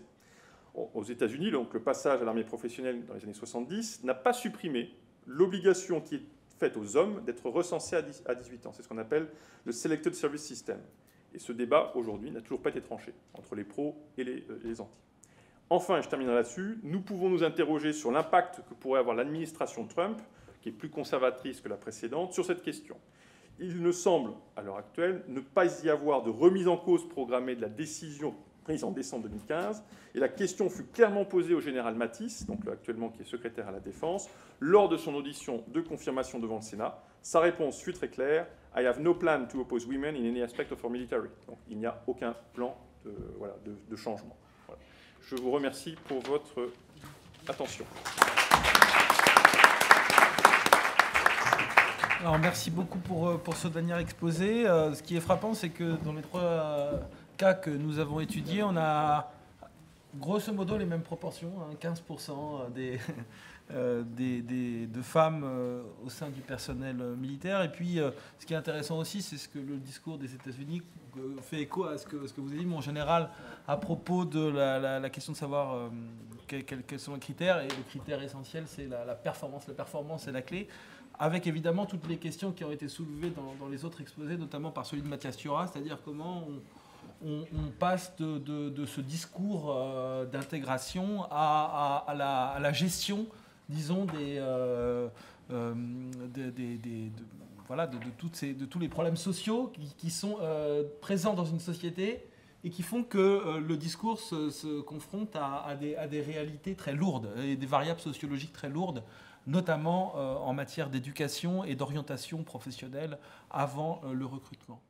Aux États-Unis, donc, le passage à l'armée professionnelle dans les années 70 n'a pas supprimé l'obligation qui est faite aux hommes d'être recensés à 18 ans. C'est ce qu'on appelle le Selected Service System. Et ce débat, aujourd'hui, n'a toujours pas été tranché entre les pros et les anti. Enfin, et je terminerai là-dessus, nous pouvons nous interroger sur l'impact que pourrait avoir l'administration Trump, qui est plus conservatrice que la précédente, sur cette question. Il ne semble, à l'heure actuelle, ne pas y avoir de remise en cause programmée de la décision prise en décembre 2015, et la question fut clairement posée au général Mattis, donc actuellement qui est secrétaire à la Défense, lors de son audition de confirmation devant le Sénat. Sa réponse fut très claire: « I have no plan to oppose women in any aspect of our military ». Donc il n'y a aucun plan de changement. Voilà. Je vous remercie pour votre attention. Alors, merci beaucoup pour ce dernier exposé. Ce qui est frappant, c'est que dans les 3 cas que nous avons étudiés, on a grosso modo les mêmes proportions, 15% de femmes au sein du personnel militaire. Et puis, ce qui est intéressant aussi, c'est ce que le discours des États-Unis fait écho à ce que vous avez dit, mais en général, à propos de la question de savoir quels sont les critères. Et le critère essentiel, c'est la performance. La performance est la clé, avec évidemment toutes les questions qui ont été soulevées dans les autres exposés, notamment par celui de Mathias Thiora, c'est-à-dire comment on passe de ce discours d'intégration à la gestion, disons, de tous les problèmes sociaux qui sont présents dans une société et qui font que le discours se confronte à des réalités très lourdes et des variables sociologiques très lourdes, notamment en matière d'éducation et d'orientation professionnelle avant le recrutement.